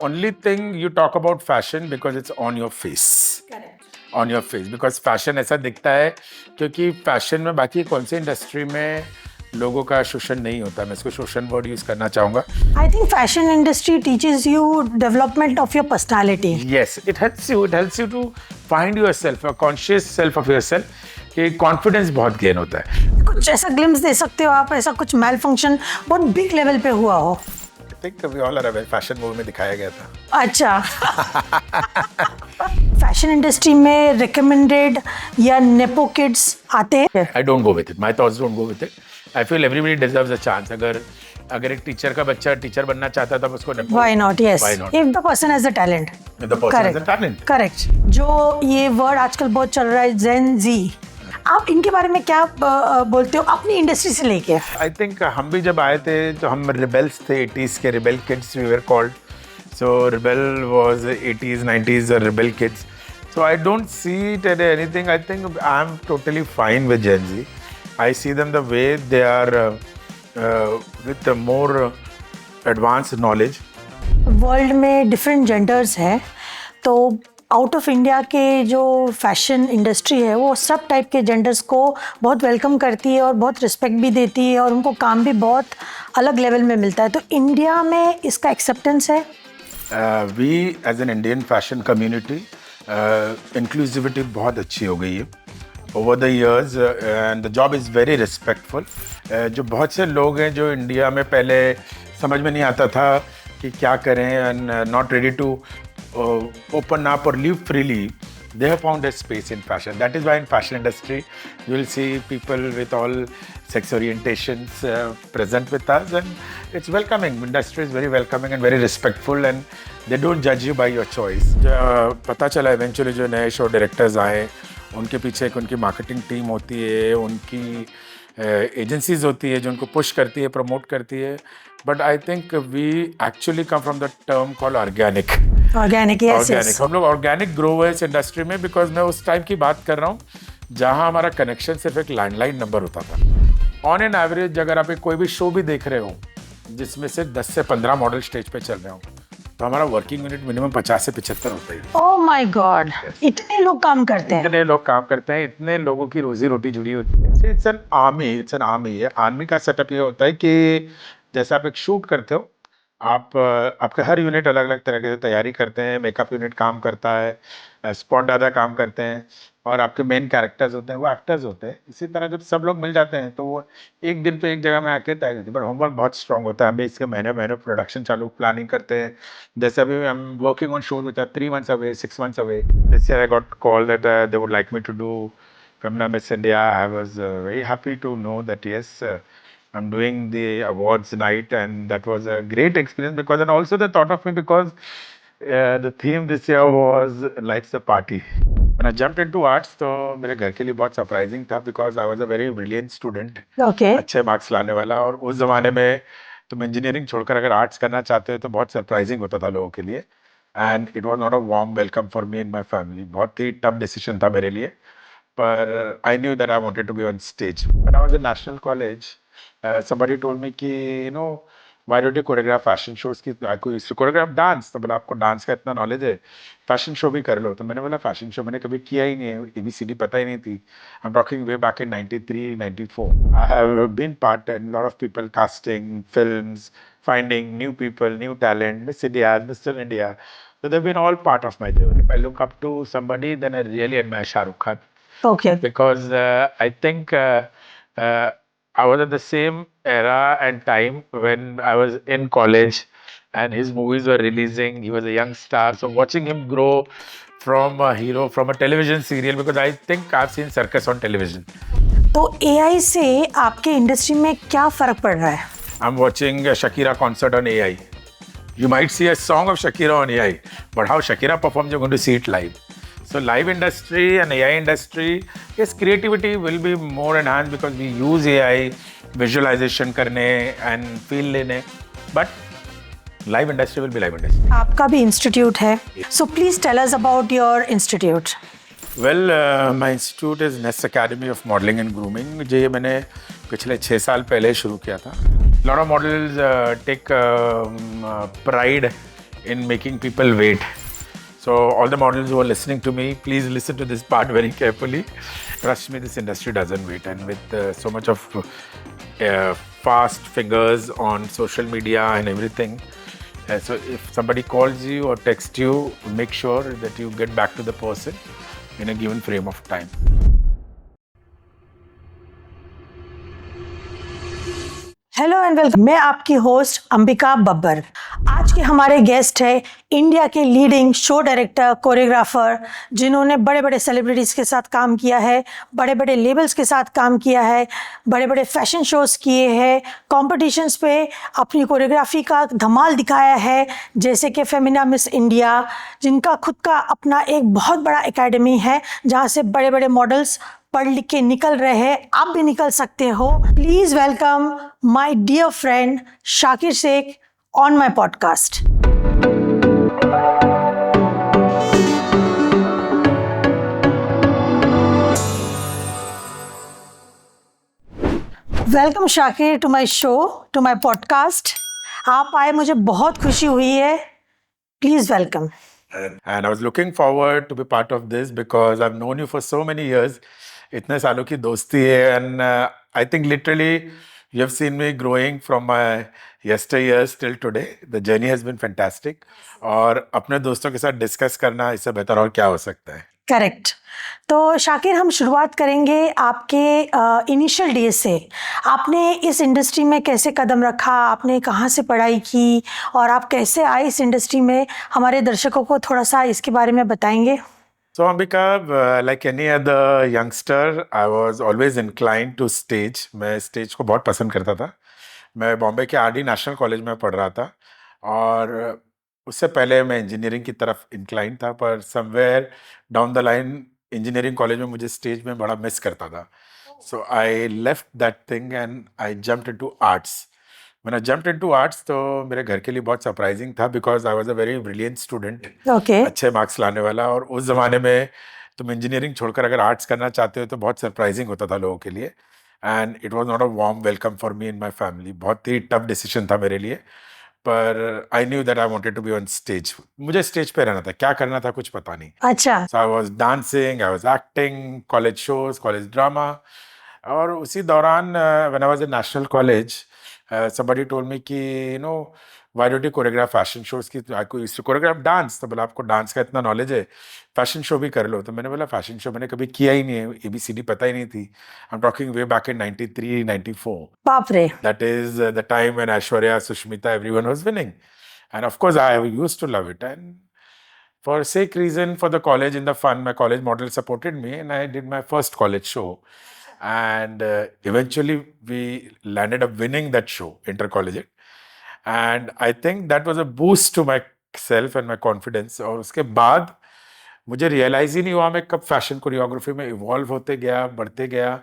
only thing you talk about fashion because it's on your face. Correct. On your face, because fashion ऐसा दिखता है क्योंकि fashion में बाकी कौन सी इंडस्ट्री में लोगों का शोषण नहीं होता. मैं इसको शोषण वर्ड यूज करना चाहूंगा. I think fashion industry teaches you development of your personality. Yes, it helps you. It helps you to find yourself, a conscious self of yourself. कि कॉन्फिडेंस बहुत गेन होता है. कुछ ऐसा ग्लिम्स दे सकते हो आप, ऐसा कुछ मेल फंक्शन बहुत बिग लेवल पे हुआ हो? I think we all are aware. Fashion movie में दिखाया गया था. अच्छा. फैशन इंडस्ट्री में रिकमेंडेड या नेपो किड्स आते हैं? I don't go with it. My thoughts don't go with it. I feel everybody deserves a chance. अगर एक टीचर का बच्चा टीचर बनना चाहता है तब उसको Why not? Yes. Why not? If the person has a talent. If the person has a talent. Correct. जो ये वर्ड आजकल बहुत चल रहा है Gen Z, आप इनके बारे में क्या बोलते हो अपनी इंडस्ट्री से लेके? I think हम भी जब आए थे तो हम रिबेल्स थे. 80s के rebel kids we were called. So rebel was 80s 90s rebel kids. So I don't see it as anything. I think I'm totally fine with Gen Z. I see them the way they are with the more advanced knowledge. World में different genders हैं, तो out of India के जो fashion industry है वो सब type के genders को बहुत वेलकम करती है और बहुत रिस्पेक्ट भी देती है और उनको काम भी बहुत अलग लेवल में मिलता है. तो इंडिया में इसका एक्सेप्टेंस है? We as an Indian fashion community, inclusivity बहुत अच्छी हो गई है over the years and the job is very respectful. जो बहुत से लोग हैं जो इंडिया में पहले समझ में नहीं आता था कि क्या करें and not ready to open up or live freely, they have found a space in fashion. That is why in fashion industry you will see people with all sex orientations present with us, and it's welcoming. Industry is very welcoming and very respectful, and they don't judge you by your choice. पता चला eventually जो नए show directors आए उनके पीछे एक उनकी marketing team होती है, उनकी एजेंसीज होती है जो उनको पुश करती है, प्रमोट करती है. But I think we actually come from the term call organic. Organic, yes yes. हम लोग ऑर्गेनिक ग्रो हुए इस इंडस्ट्री में बिकॉज मैं उस टाइम की बात कर रहा हूँ जहाँ हमारा कनेक्शन सिर्फ एक लैंडलाइन नंबर होता था. ऑन एन एवरेज अगर आप कोई भी शो भी देख रहे हो जिसमें से 10 से 15 मॉडल स्टेज पे चल रहे हो तो हमारा वर्किंग यूनिट मिनिमम 50 से 75 होता है. ओह माय गॉड, इतने लोग काम करते हैं? इतने लोग काम करते हैं, इतने लोगों की रोजी रोटी जुड़ी होती है. It's an army. आर्मी का सेटअप ये होता है कि जैसे आप एक शूट करते हो, आप आपका हर यूनिट अलग अलग तरह से तैयारी करते हैं. मेकअप यूनिट काम करता है, स्पॉट दादा काम करते हैं और आपके मेन कैरेक्टर्स होते हैं वो एक्टर्स होते हैं. इसी तरह जब सब लोग मिल जाते हैं तो वो एक दिन पे एक जगह में आके तय करते हैं. बट होमवर्क बहुत स्ट्रांग होता है. हम इसके महीने महीने प्रोडक्शन चालू प्लानिंग करते हैं. जैसे अभी I am working on show which are 3 months away, 6 months away. This year I got call that they would like me to do Femina Miss India. I was very happy to know that yes, I'm doing the awards night, and that was a great experience because, and also they thought of me because the theme this year was Life's a Party. When I jumped into arts, तो मेरे घर के लिए बहुत surprising था because I was a very brilliant student. Okay. अच्छे marks लाने वाला. और उस जमाने में तुम इंजीनियरिंग छोड़कर अगर आर्ट्स करना चाहते हो तो बहुत सरप्राइजिंग होता था लोगों के लिए. And it was not a warm welcome for me and my family. बहुत ही टफ डिसीजन था मेरे लिए, पर I knew that I wanted to be on stage. When I was in national college, somebody told me कि you know why don't you choreograph fashion shows की कोई choreograph dance. तो बोला आपको डांस का इतना नॉलेज है, फैशन शो भी कर लो. तो मैंने बोला फैशन शो मैंने कभी किया ही नहीं है, ABCD पता ही नहीं थी. I'm talking way back in 93, 94. I have been part in a lot of people casting films, finding new people, new talent, Miss India, Mr. India. So they've been all part of my journey. If I look up to somebody, then I really admire Shah Rukh Khan. Okay. Because I think I was at the same era and time when I was in college and his movies were releasing. He was a young star, so watching him grow from a hero from a television serial, because I think I've seen circus on television. तो AI से आपके industry में क्या फर्क पड़ रहा है? I'm watching a Shakira concert on AI. You might see a song of Shakira on AI, but how Shakira performs, you're going to see it live. So live industry and AI industry, yes, creativity will be more enhanced because we use AI visualization करने and feel लेने, but live industry will be live industry. आपका भी institute है, so please tell us about your institute. Well, my institute is Nest Academy of Modeling and Grooming. जो ये मैंने पिछले 6 साल पहले शुरू किया था. Lot of models take pride in making people wait. So all the models who are listening to me, please listen to this part very carefully. Trust me, this industry doesn't wait, and with so much of fast fingers on social media and everything. So if somebody calls you or texts you, make sure that you get back to the person in a given frame of time. Hello and welcome. मैं आपकी host Ambika Babbar. आज के हमारे guest है India के leading show director, choreographer, जिन्होंने बड़े बड़े सेलिब्रिटीज़ के साथ काम किया है, बड़े बड़े लेबल्स के साथ काम किया है, बड़े बड़े फैशन शोज़ किए हैं, कॉम्पिटिशन्स पे अपनी कोरियोग्राफी का धमाल दिखाया है, जैसे कि फेमिना मिस इंडिया, जिनका खुद का अपना एक बहुत बड़ा एकेडमी है जहाँ से बड़े बड़े मॉडल्स पढ़ लिख के निकल रहे हैं। आप भी निकल सकते हो। Please welcome my dear friend Shakir Shaikh on my podcast. Welcome Shakir to my show, to my podcast. आप आए, मुझे बहुत खुशी हुई है। Please welcome. And I was looking forward to be part of this because I've known you for so many years. इतने सालों की दोस्ती है, and I think literally you have seen me growing from my yesteryears till today. The journey has been fantastic. और अपने दोस्तों के साथ डिस्कस करना इससे बेहतर और क्या हो सकता है। करेक्ट। तो शाकिर, हम शुरुआत करेंगे आपके इनिशियल डेज से। आपने इस इंडस्ट्री में कैसे कदम रखा, आपने कहाँ से पढ़ाई की और आप कैसे आए इस इंडस्ट्री में, हमारे दर्शकों को थोड़ा सा इसके बारे में बताएंगे। So Ambika, like any other youngster, I was always inclined to stage. मैं स्टेज को बहुत पसंद करता था। मैं बॉम्बे के आरडी नेशनल कॉलेज में पढ़ रहा था और उससे पहले मैं इंजीनियरिंग की तरफ इंक्लाइन था, पर somewhere down the line engineering college में मुझे स्टेज में बड़ा मिस करता था। So I left that thing and I jumped into arts. When I jumped into arts, तो मेरे घर के लिए बहुत सरप्राइजिंग था because I was a very brilliant student, okay. अच्छे मार्क्स लाने वाला। और उस ज़माने में तुम इंजीनियरिंग छोड़कर अगर आर्ट्स करना चाहते हो तो बहुत सरप्राइजिंग होता था लोगों के लिए, and it was not a warm welcome for me and my family. बहुत ही टफ डिसीजन था मेरे लिए, पर I knew that I wanted to be on stage. मुझे स्टेज पे रहना था, क्या करना था कुछ पता नहीं। अच्छा। So I was dancing, I was acting, college shows, college drama. और उसी दौरान when I was in national college, somebody told me कि why don't you choreograph fashion shows की आपको इससे choreograph dance। तो बोला आपको डांस का इतना नॉलेज है, फैशन शो भी कर लो। तो मैंने बोला फैशन शो मैंने कभी किया ही नहीं है, ABCD पता ही नहीं थी। आई am talking way back in 93 94। बाप रे। That is the time when Aishwarya, Sushmita, everyone was winning, and of course I used to love it. And for sake reason, for the college, in the fun, my college model supported me and I did my first college show. And eventually we landed up winning that show, intercollegiate, and I think that was a boost to myself and my confidence. और उसके बाद मुझे realise ही नहीं हुआ मैं कब fashion choreography में evolve होते गया, बढ़ते गया।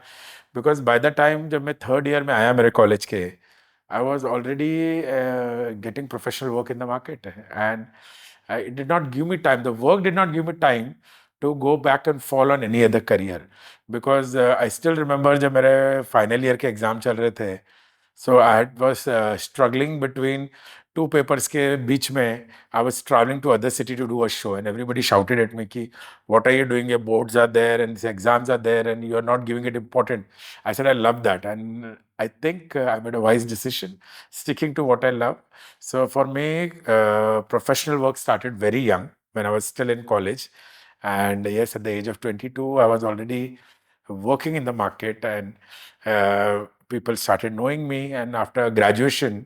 बिकॉज बाय द टाइम जब मैं थर्ड ईयर में आया मेरे कॉलेज के, I was already getting professional work in the market, and it did not give me time. The work did not give me time to go back and fall on any other career. Because I still remember जब मेरे final year के exam चल रहे थे, so I was struggling between two papers के बीच में। I was traveling to other city to do a show and everybody shouted at me कि what are you doing, your boards are there and these exams are there and you are not giving it important. I said I love that, and I think I made a wise decision sticking to what I love. So for me, professional work started very young when I was still in college. And yes, at the age of 22, I was already working in the market, and people started knowing me. And after graduation,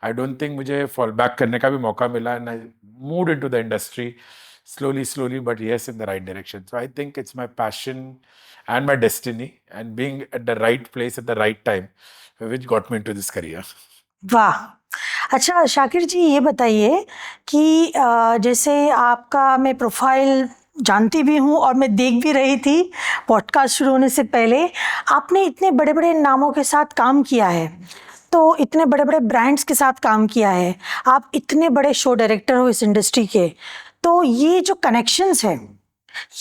I don't think मुझे fall back करने का भी मौका मिला, and I moved into the industry slowly, but yes, in the right direction. So I think it's my passion and my destiny, and being at the right place at the right time, which got me into this career. वाह। अच्छा शाकिर जी, ये बताइए कि जैसे आपका मैं profile जानती भी हूँ और मैं देख भी रही थी पॉडकास्ट शुरू होने से पहले, आपने इतने बड़े बड़े नामों के साथ काम किया है, तो इतने बड़े बड़े ब्रांड्स के साथ काम किया है, आप इतने बड़े शो डायरेक्टर हो इस इंडस्ट्री के, तो ये जो कनेक्शंस है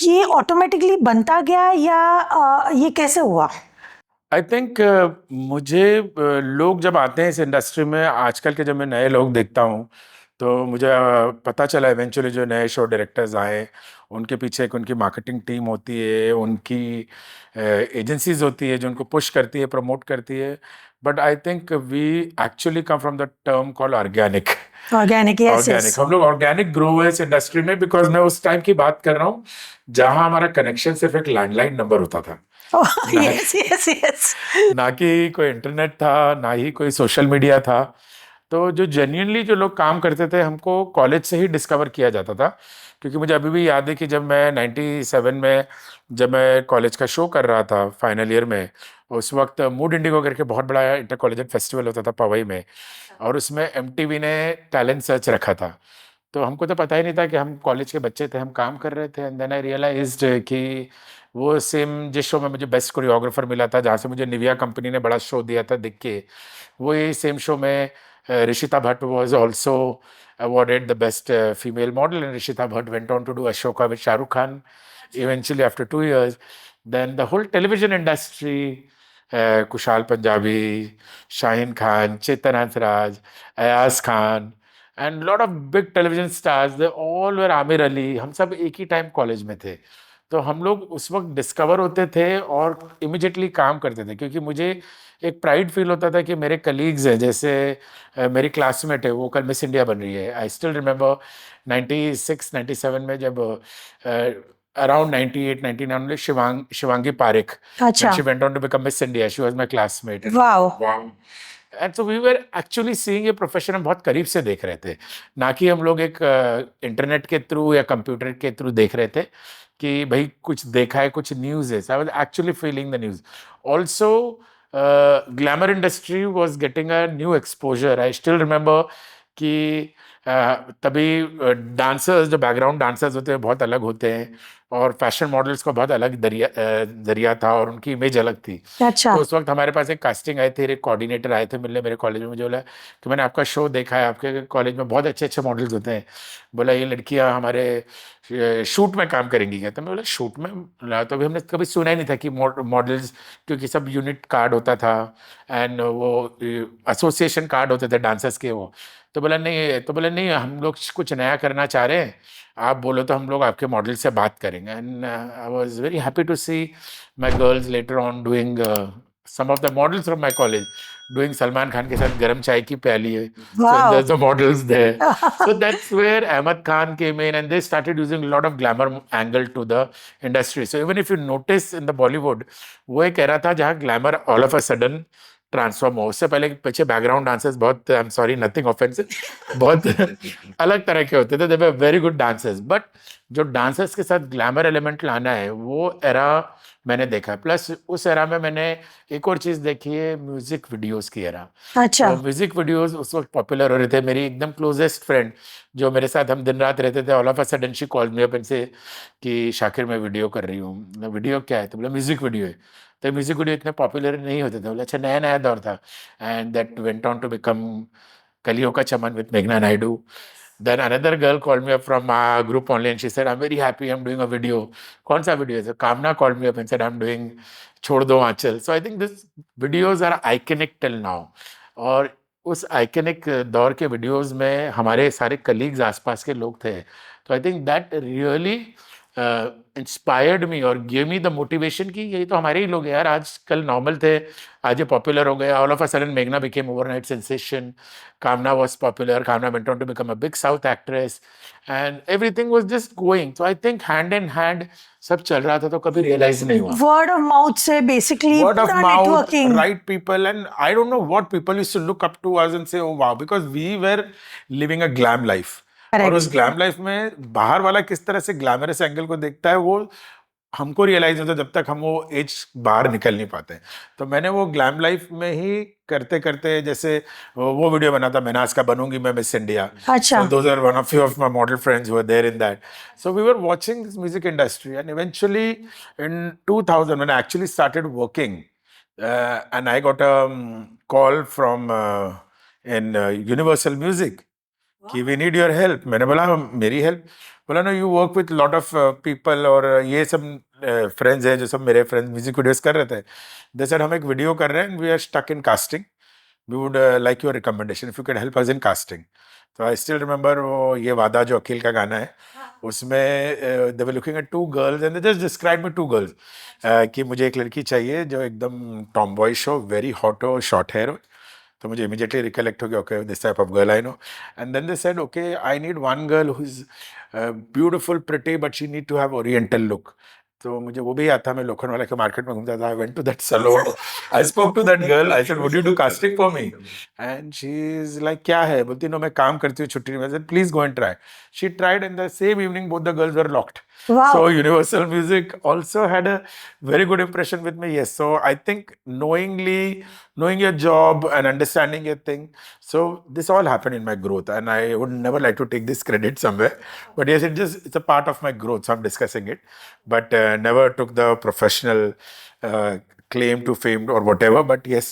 ये ऑटोमेटिकली बनता गया या ये कैसे हुआ? आई थिंक मुझे लोग जब आते हैं इस इंडस्ट्री में, आजकल के जब मैं नए लोग देखता हूँ तो मुझे पता चला इवेंचुअली जो नए शो डायरेक्टर्स आए, उनके पीछे एक उनकी मार्केटिंग टीम होती है, उनकी एजेंसीज होती है जो उनको पुश करती है, प्रमोट करती है। But I think we actually come from the term call organic. Organic, yes organic, yes. हम लोग ऑर्गेनिक ग्रो हुए इस इंडस्ट्री में, बिकॉज मैं उस टाइम की बात कर रहा हूँ जहां हमारा कनेक्शन सिर्फ एक लैंडलाइन नंबर होता था। ना यस यस यस। ना कि कोई इंटरनेट था, ना ही कोई सोशल मीडिया था। तो जो जेन्युइनली जो लोग काम करते थे, हमको कॉलेज से ही डिस्कवर किया जाता था। क्योंकि मुझे अभी भी याद है कि जब मैं 97 में, जब मैं कॉलेज का शो कर रहा था फाइनल ईयर में, उस वक्त मूड इंडिगो करके बहुत बड़ा इंटर कॉलेज फेस्टिवल होता था पवई में, और उसमें एमटीवी ने टैलेंट सर्च रखा था। तो हमको तो पता ही नहीं था कि हम कॉलेज के बच्चे थे, हम काम कर रहे थे। एंड देन आई रियलाइज्ड कि वो सेम जिस शो में मुझे बेस्ट कोरियोग्राफर मिला था, जहाँ से मुझे निविया कंपनी ने बड़ा शो दिया था दिख के, वो ही सेम शो में Rishita Bhatt was also awarded the best female model, and Rishita Bhatt went on to do Ashoka with Shah Rukh Khan eventually after 2 years. Then the whole television industry, Kushal Punjabi, Shaheen Khan, Chetan Hansraj, Ayaz Khan, and a lot of big television stars, they all were Amir Ali. हम सब एक ही time college में थे। तो हम लोग उस वक्त डिस्कवर होते थे और इमिजिएटली काम करते थे, क्योंकि मुझे एक प्राइड फील होता था कि मेरे कलीग्स हैं, जैसे मेरी क्लासमेट है, वो कल मिस इंडिया बन रही है। आई स्टिल रिमेंबर 96 97 में, जब अराउंड 98 99 में शिवांगी पारिक, when अच्छा। she went on to become Miss India, she was my classmate. Wow. Wow. And so we were actually seeing ये प्रोफेशन, हम बहुत करीब से देख रहे थे, ना कि हम लोग एक इंटरनेट के थ्रू या कंप्यूटर के थ्रू देख रहे थे कि भाई कुछ देखा है, कुछ न्यूज़ है। I was actually feeling the news also. Glamour industry was getting a new exposure. I still remember कि तभी डांसर्स, जो बैकग्राउंड डांसर्स होते हैं, बहुत अलग होते हैं, और फैशन मॉडल्स का बहुत अलग जरिया था, और उनकी इमेज अलग थी। अच्छा। तो उस वक्त हमारे पास एक कास्टिंग आई थी, एक कोऑर्डिनेटर आए थे मिलने मेरे कॉलेज में। मुझे बोला कि मैंने आपका शो देखा है, आपके कॉलेज में बहुत अच्छे अच्छे मॉडल्स होते हैं। बोला ये लड़कियां हमारे शूट में काम करेंगी क्या? तो मैं बोला शूट में? तो अभी हमने कभी सुना ही नहीं था कि मॉडल्स, क्योंकि सब यूनिट कार्ड होता था, एंड वो एसोसिएशन कार्ड होते थे डांसर्स के वो। तो बोला नहीं हम लोग कुछ नया करना चाह रहे हैं, आप बोलो तो हम लोग आपके मॉडल से बात करेंगे। And I was very happy to see my girls later on doing some of the models from my college doing Salman Khan के साथ गरम चाय की प्याली है. So wow. there's the models there. So that's where Ahmad Khan came in, and they started using a lot of glamour angle to the industry. So even if you notice in the Bollywood, वो एक era था जहाँ glamour all of a sudden transform हो। उससे पहले पीछे background dancers बहुत, I am sorry nothing offensive, बहुत अलग तरह के होते थे। They were very good dancers, but जो डांसर्स के साथ ग्लैमर एलिमेंट लाना है, वो एरा मैंने देखा। प्लस उस एरा में मैंने एक और चीज़ देखी है, म्यूजिक वीडियोस की एरा। अच्छा। तो म्यूजिक वीडियोस उस वक्त पॉपुलर हो रहे थे। मेरी एकदम क्लोजेस्ट फ्रेंड जो मेरे साथ हम दिन रात रहते थे, all of a sudden she called me up and से कि शाकिर मैं वीडियो कर रही हूँ। वीडियो क्या है? तो बोला म्यूजिक वीडियो है। तो म्यूजिक वीडियो इतने पॉपुलर नहीं होते थे। बोला अच्छा, नया नया दौर था। And that went on to become कलियों का चमन विद मेघना Naidu. Then another girl called me up from our group only, and she said, I'm very happy I'm doing a video. कौन सा video है? So Kamna called me up and said, I'm doing छोड़ दो आंचल. So I think this videos are iconic till now. और उस iconic दौर के videos में हमारे सारे कलीग्स आसपास के लोग थे। तो I think that really inspired me और गिव मी द मोटिवेशन कि यही तो हमारे ही लोग हैं यार, आज कल नॉर्मल थे, आज ये पॉपुलर हो गए। ऑल ऑफ अ सडन मेघना became overnight sensation, Kamna was popular, Kamna went on to become a big South actress, and everything was just going. So I think hand in hand सब चल रहा था, तो कभी realise नहीं हुआ। Word of mouth से बेसिकली Word of पूरा mouth, networking. right people, and I don't know what people used to look up to us and say, oh wow, because we were living a glam life. और उस glam life में बाहर वाला किस तरह से glamorous angle को देखता है, वो हमको रियलाइज होता है जब तक हम वो एज बाहर निकल नहीं पाते। तो मैंने वो ग्लैम लाइफ में ही करते करते, जैसे वो वीडियो बना था मैनास का, बनूंगी मैं मिस इंडिया। अच्छा। So those are one of few of my model friends who were there in that. So we were watching this music industry, and eventually in 2000 when I actually started working, and I got a call from in Universal Music कि we need your help. मैंने बोला मेरी help? बोला no, you work with lot of people, और ये सब friends हैं जो सब मेरे फ्रेंड्स म्यूजिक वीडियोस कर रहे थे। दे सेड हम एक वीडियो कर रहे हैं, we are stuck in casting, we would like your recommendation if you can help us in casting. तो आई स्टिल रिमेंबर वो ये वादा जो अखिल का गाना है, उसमें they were looking at two girls and they just describe me two girls, कि मुझे एक लड़की चाहिए जो एकदम टॉम बॉयश हो, वेरी हॉट हो, शॉर्ट हेयर हो. तो मुझे इमीडिएटली रिकलेक्ट हो गया, okay this type of girl I know. And then they said okay I need one girl who is beautiful pretty but she need to have oriental look. तो मुझे वो भी आता, मैं लोखंड के मार्केट में घूमता था. I went to that salon, I spoke to that girl, I said would you do casting for me. And she is like क्या है, बोलती नो मैं काम करती हूँ छुट्टी में. Please go and try. She tried and the same evening both the girls were locked. Wow. So Universal Music also had a very good impression with me. Yes, so I think knowing your job and understanding your thing, so this all happened in my growth, and I would never like to take this credit somewhere, but yes, it's a part of my growth, so I'm discussing it, but never took the professional uh, claim to fame or whatever. But yes,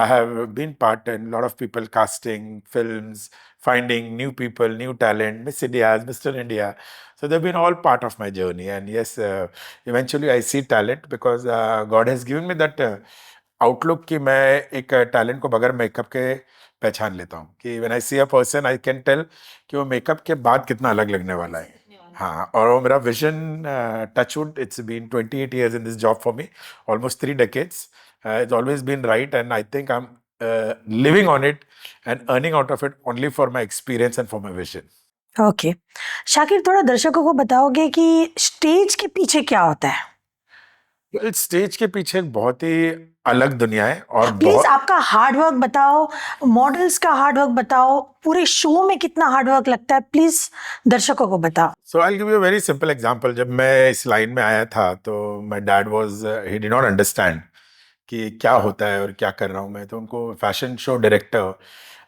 I have been part in a lot of people casting films, finding new people, new talent, Miss India's, Mr. India. So they've been all part of my journey. And yes, eventually I see talent because God has given me that outlook कि मैं एक talent को बगैर makeup के पहचान लेता हूँ, कि when I see a person I can tell कि वो मेकअप के बाद कितना अलग लगने वाला है. हाँ, और वो मेरा vision, touch wood, it's been 28 years in this job for me, almost 3 decades. It's always been right, and I think I'm living on it and earning out of it only for my experience and for my vision. Okay Shakir, थोड़ा दर्शकों को बताओगे कि stage के पीछे क्या होता है? Well, स्टेज के पीछे एक बहुत ही अलग दुनिया है और प्लीज बहुत. आपका हार्डवर्क बताओ, मॉडल्स का हार्डवर्क बताओ, पूरे शो में कितना हार्डवर्क लगता है, प्लीज दर्शकों को बताओ. So I'll give you a very simple example. जब मैं इस लाइन में आया था तो my dad was he did not understand कि क्या होता है और क्या कर रहा हूँ मैं. तो उनको फैशन शो डायरेक्टर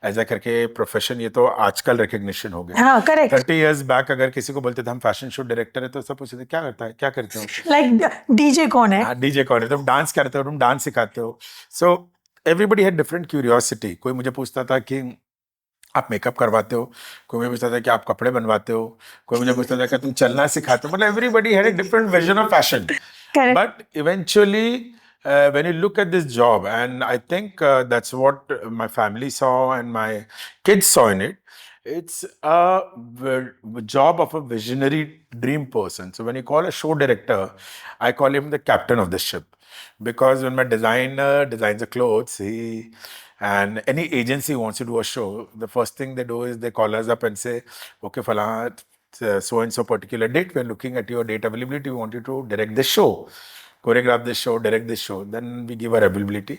ऐसा करके प्रोफेशन, ये तो आजकल रिकग्निशन हो गया. हाँ, करेक्ट. 30 years बैक अगर किसी को बोलते थे हम फैशन शो डायरेक्टर है तो सब पूछते थे क्या करता है, क्या करते हो. लाइक डीजे कौन है? हाँ, डीजे कौन है, तुम डांस करते हो, तुम डांस सिखाते हो. So everybody had different curiosity. कोई मुझे पूछता था कि आप मेकअप करवाते हो, कोई मुझे पूछता था कि आप कपड़े बनवाते हो, कोई मुझे पूछता था कि तुम चलना सिखाते हो. मतलब everybody had a different vision of fashion. Correct. But eventually, when you look at this job, and I think that's what my family saw and my kids saw in it, it's job of a visionary dream person. So when you call a show director, I call him the captain of the ship, because when my designer designs the clothes, and any agency wants to do a show, the first thing they do is they call us up and say, okay, Fala, so and so particular date, we're looking at your date availability, we want you to direct this show, choreograph this show, direct this show. Then we give our availability.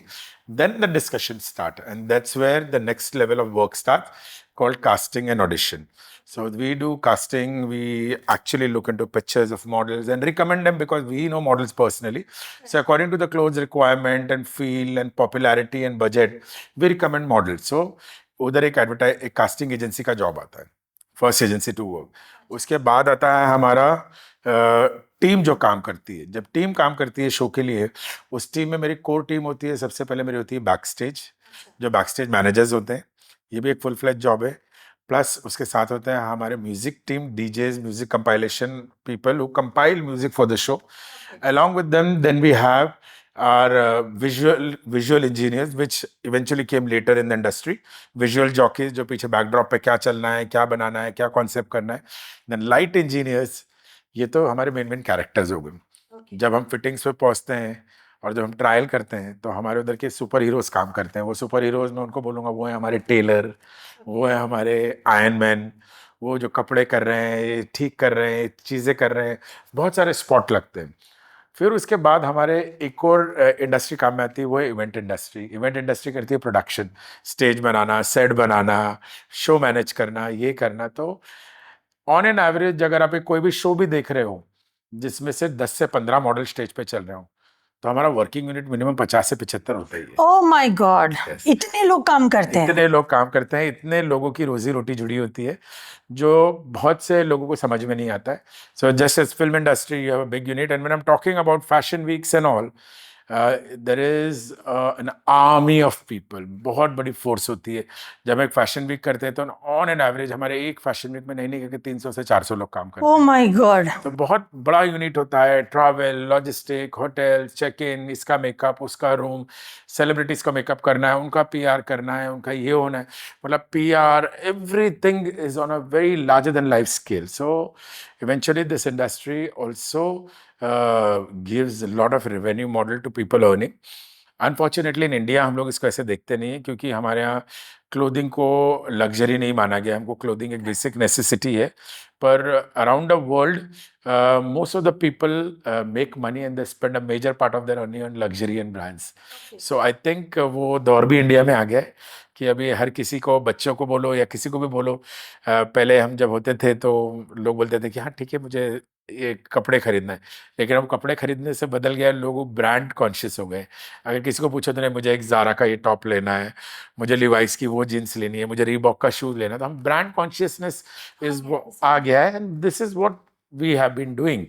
Then the discussions start, and that's where the next level of work starts, called casting and audition. So we do casting. We actually look into pictures of models and recommend them because we know models personally. So according to the clothes requirement and feel and popularity and budget, we recommend models. So उधर एक casting agency का job आता है, first agency to work. उसके बाद आता है हमारा टीम जो काम करती है. जब टीम काम करती है शो के लिए, उस टीम में मेरी कोर टीम होती है. सबसे पहले मेरी होती है बैक स्टेज, जो बैक स्टेज मैनेजर्स होते हैं. ये भी एक फुल फ्लेज जॉब है. प्लस उसके साथ होते हैं हमारे music team, डीजेज, music compilation people who compile music for the show. Along with them, then we have our visual engineers, which eventually came later in the industry. Visual jockeys, जो पीछे backdrop पे क्या चलना है, क्या बनाना है, क्या कॉन्सेप्ट करना है. Then light engineers, ये तो हमारे मेन कैरेक्टर्स हो गए. जब हम फिटिंग्स पे पहुंचते हैं और जब हम ट्रायल करते हैं तो हमारे उधर के सुपर हीरोज काम करते हैं. वो सुपर हीरोज में उनको बोलूँगा वो है हमारे टेलर, वो है हमारे आयरन मैन, वो जो कपड़े कर रहे हैं, ये ठीक कर रहे हैं, चीज़ें कर रहे हैं, बहुत सारे स्पॉट लगते हैं. फिर उसके बाद हमारे एक और इंडस्ट्री काम में आती है, वो है इवेंट इंडस्ट्री. इवेंट इंडस्ट्री करती है प्रोडक्शन, स्टेज बनाना, सेट बनाना, शो मैनेज करना, ये करना. तो ऑन एन एवरेज अगर आप एक कोई भी शो भी देख रहे हो जिसमें से 10 से 15 मॉडल स्टेज पे चल रहे हो, तो हमारा वर्किंग यूनिट मिनिमम 50 से 75 होता ही है. Oh my God, Yes. इतने लोग काम करते हैं. इतने लोग काम करते हैं, इतने लोगों की रोजी रोटी जुड़ी होती है जो बहुत से लोगों को समझ में नहीं आता है. So just as film industry you have a big unit, and when I am talking about fashion weeks and all, there is an army of people, बहुत बड़ी फोर्स होती है। जब हम एक फैशन वीक करते हैं तो ऑन एन एवरेज हमारे एक फैशन वीक में नहीं करके 300 से 400 लोग काम करते ओ हैं। My God. तो बहुत बड़ा यूनिट होता है, travel, logistic, hotel, check in, इसका मेकअप, उसका रूम, सेलिब्रिटीज का मेकअप करना है, उनका पीआर करना है, उनका ये होना है, मतलब PR, everything is on a very larger than life scale. So eventually this industry also gives lot of revenue model to people earning. Unfortunately in India हम लोग इसको ऐसे देखते नहीं है, क्योंकि हमारे यहाँ क्लोथिंग को लग्जरी नहीं माना गया, हमको क्लोथिंग एक बेसिक नेसेसिटी है। पर around the world most of the people make money and they spend a major part of their money on luxury and brands. So I think वो दौर भी इंडिया में आ गया है कि अभी हर किसी को, बच्चों को बोलो या किसी को भी बोलो, पहले हम जब होते थे तो लोग बोलते थे कि हाँ ठीक है मुझे ये कपड़े खरीदना है, लेकिन अब कपड़े खरीदने से बदल गया, लोग ब्रांड कॉन्शियस हो गए। अगर किसी को पूछो तो नहीं, मुझे एक ज़ारा का ये टॉप लेना है, मुझे लिवाइस की वो जीन्स लेनी है, मुझे रीबॉक का शूज लेना है, तो हम ब्रांड कॉन्शियसनेस इज आ गया है, and this is what we have been doing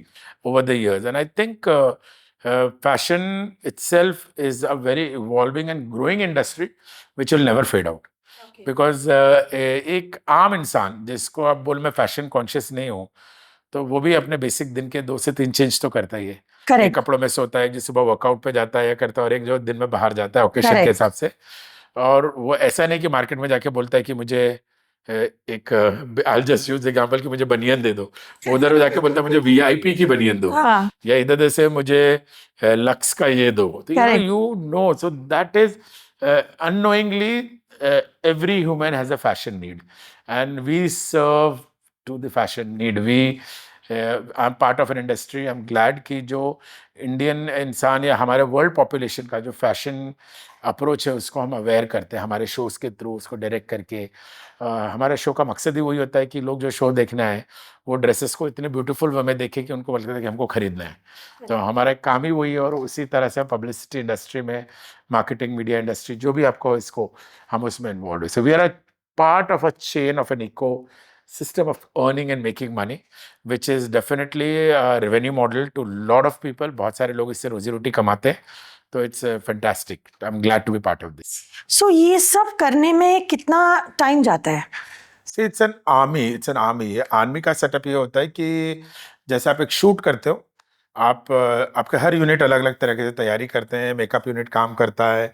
over the years. And I think fashion itself is a very evolving and growing industry which will never fade out. Because एक आम इंसान जिसको आप बोल मैं fashion conscious नहीं हूँ, तो वो भी अपने बेसिक दिन के 2 से 3 चेंज तो करता ही है। एक करेक्ट। कपड़ों में सोता है, जो सुबह वर्कआउट पे जाता है या करता है, और एक जो दिन में बाहर जाता है ओकेशन के Correct. हिसाब से। और वो ऐसा नहीं कि मार्केट में जाके बोलता है कि मुझे एक आई जस्ट यूज एग्जांपल कि मुझे बनियन दे दो, वो उधर जाके बोलता है मुझे वीआईपी की बनियन दो, हाँ। या इधर से मुझे लक्स का ये दो। तो Correct. You know, so that is unknowingly every human has a fashion need and we serve to the fashion need. I'm part of an industry. I'm glad कि जो इंडियन इंसान या हमारे वर्ल्ड पॉपुलेशन का जो फैशन अप्रोच है उसको हम अवेयर करते हैं हमारे शोज़ के थ्रू, उसको डायरेक्ट करके। हमारे शो का मकसद ही वही होता है कि लोग जो शो देखना है वो ड्रेसेस को इतने ब्यूटीफुल वे में देखें कि उनको लगता है कि हमको खरीदना है। तो हमारा काम ही वही है, और उसी तरह से हम पब्लिसिटी इंडस्ट्री में, मार्केटिंग, मीडिया इंडस्ट्री, जो भी आपको इसको, हम उसमें इन्वॉल्व है। So we are a part of a chain of an eco system of earning and making money, which is definitely a revenue model to lot of people. बहुत सारे लोग इससे रोजी रोटी कमाते हैं, तो it's fantastic. I'm glad to be part of this. सो ये सब करने में कितना टाइम जाता है? See, it's an army. It's an army. Army का सेटअप ये होता है कि जैसे आप एक शूट करते हो, आप आपके हर यूनिट अलग अलग तरीके से तैयारी करते हैं। मेकअप यूनिट काम करता है,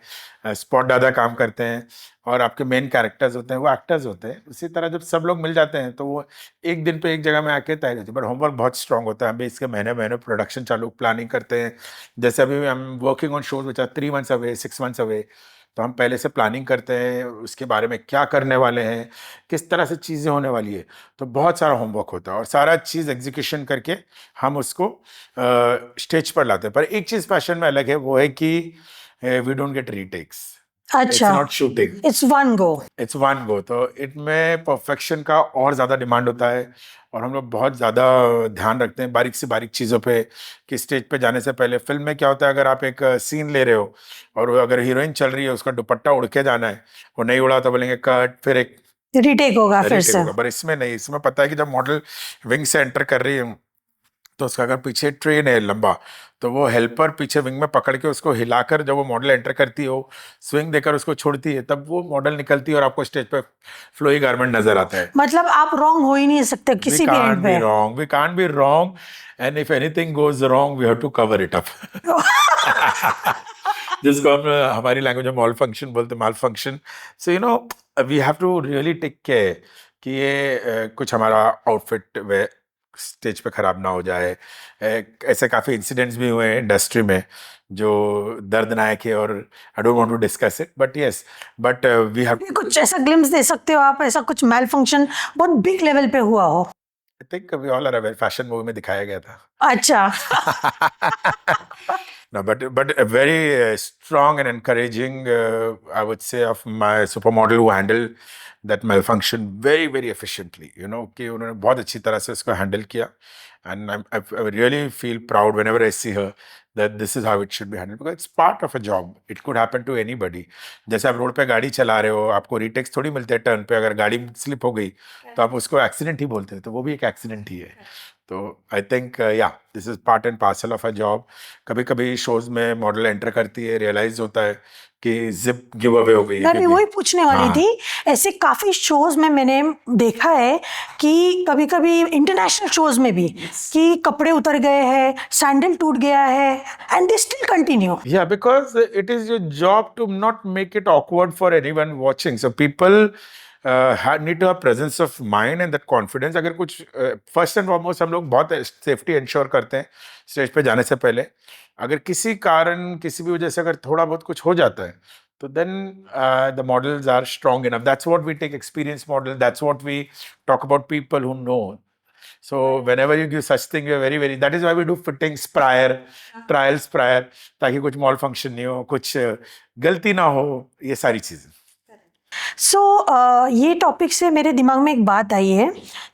स्पॉट दादा काम करते हैं, और आपके मेन कैरेक्टर्स होते हैं वो एक्टर्स होते हैं। उसी तरह जब सब लोग मिल जाते हैं तो वो एक दिन पे एक जगह में आके तैयारी होती है, बट होमवर्क बहुत स्ट्रांग होता है। हम भी इसके महीने महीने प्रोडक्शन चालू प्लानिंग करते हैं। जैसे अभी हम working on shows which are 3 months away, 6 months away, तो हम पहले से प्लानिंग करते हैं उसके बारे में, क्या करने वाले हैं, किस तरह से चीज़ें होने वाली है। तो बहुत सारा होमवर्क होता है, और सारा चीज़ एग्जीक्यूशन करके हम उसको स्टेज पर लाते हैं। पर एक चीज़ फैशन में अलग है, वो है कि we don't get retakes. It's अच्छा, not shooting, it's one go. It's one go. तो इनमें परफेक्शन का और ज़्यादा डिमांड होता है, और हम लोग बहुत ज़्यादा ध्यान रखते हैं बारीक से बारीक चीज़ों पे, कि स्टेज पे जाने से पहले, फिल्म में क्या होता है, अगर आप एक सीन ले रहे हो और अगर हीरोइन चल रही है, उसका दुपट्टा उड़ के जाना है, वो नहीं उड़ा तो बोलेंगे कट, फिर एक रिटेक होगा फिर रीटेक से। होगा। पर इसमें नहीं, इसमें पता है कि जब मॉडल विंग से एंटर कर रही है, तो उसका अगर पीछे ट्रेन है लंबा, तो वो हेल्पर पीछे विंग में पकड़ के उसको हिलाकर, जब वो मॉडल एंटर करती हो, स्विंग देकर उसको छोड़ती है, तब वो मॉडल निकलती है और आपको स्टेज पे फ्लोई गारमेंट नजर आता है। मतलब आप रॉन्ग हो ही नहीं सकते We किसी भी can't एंड be पे। wrong. We can't be wrong. And if anything goes wrong, we have to cover it up. जिसको हम हमारी लैंग्वेज में मॉल फंक्शन बोलते हैं, माल function. So you know we have to really take care कि ये कुछ हमारा आउटफिट वे स्टेज पे खराब ना हो जाए। ऐसे काफ़ी इंसिडेंट्स भी हुए हैं इंडस्ट्री में जो दर्दनाक है, और I don't want to discuss it, but yes, but we have. कुछ ऐसा ग्लिम्स दे सकते हो आप, ऐसा कुछ मेल फंक्शन बहुत बिग लेवल पे हुआ हो? I think we all are aware, fashion movie में दिखाया गया था। अच्छा। No, but a very strong and encouraging, I would say, of my supermodel who handled that malfunction very very efficiently. You know कि उन्होंने बहुत अच्छी तरह से उसको हैंडल किया, and I really feel proud whenever I see her that this is how it should be handled, because it's part of a job. It could happen to anybody. जैसे आप रोड पे गाड़ी चला रहे हो, आपको रिटेक्स थोड़ी मिलते हैं टर्न पे। अगर गाड़ी स्लिप हो गई तो आप उसको एक्सीडेंट ही बोलते हैं, तो वो भी एक एक्सीडेंट ही है। तो आई थिंक या this is part and parcel of a job. कभी कभी शोज में मॉडल एंटर करती है, रियलाइज होता है कि जिप गिव अवे हो गई है, मैं भी क्योंकि वही पूछने वाली हाँ, थी। ऐसे काफी शोज में मैंने देखा है कि कभी कभी इंटरनेशनल शोज में भी कि कपड़े उतर गए हैं, सैंडल टूट गया है, and they still continue. yeah, because it is your job to not make it awkward for anyone watching. So people need to have presence of mind and that confidence. अगर कुछ फर्स्ट एंड फॉरमोस्ट हम लोग बहुत safety ensure करते हैं stage पे जाने से पहले। अगर किसी कारण किसी भी वजह से अगर थोड़ा बहुत कुछ हो जाता है तो then the models are strong enough. That's what we take experienced model. That's what we talk about people who know. So whenever you give such thing, you're very, very, that is why we do fittings prior, trials prior, ताकि कुछ mall function नहीं हो, कुछ गलती ना हो, ये सारी चीजें। सो ये टॉपिक से मेरे दिमाग में एक बात आई है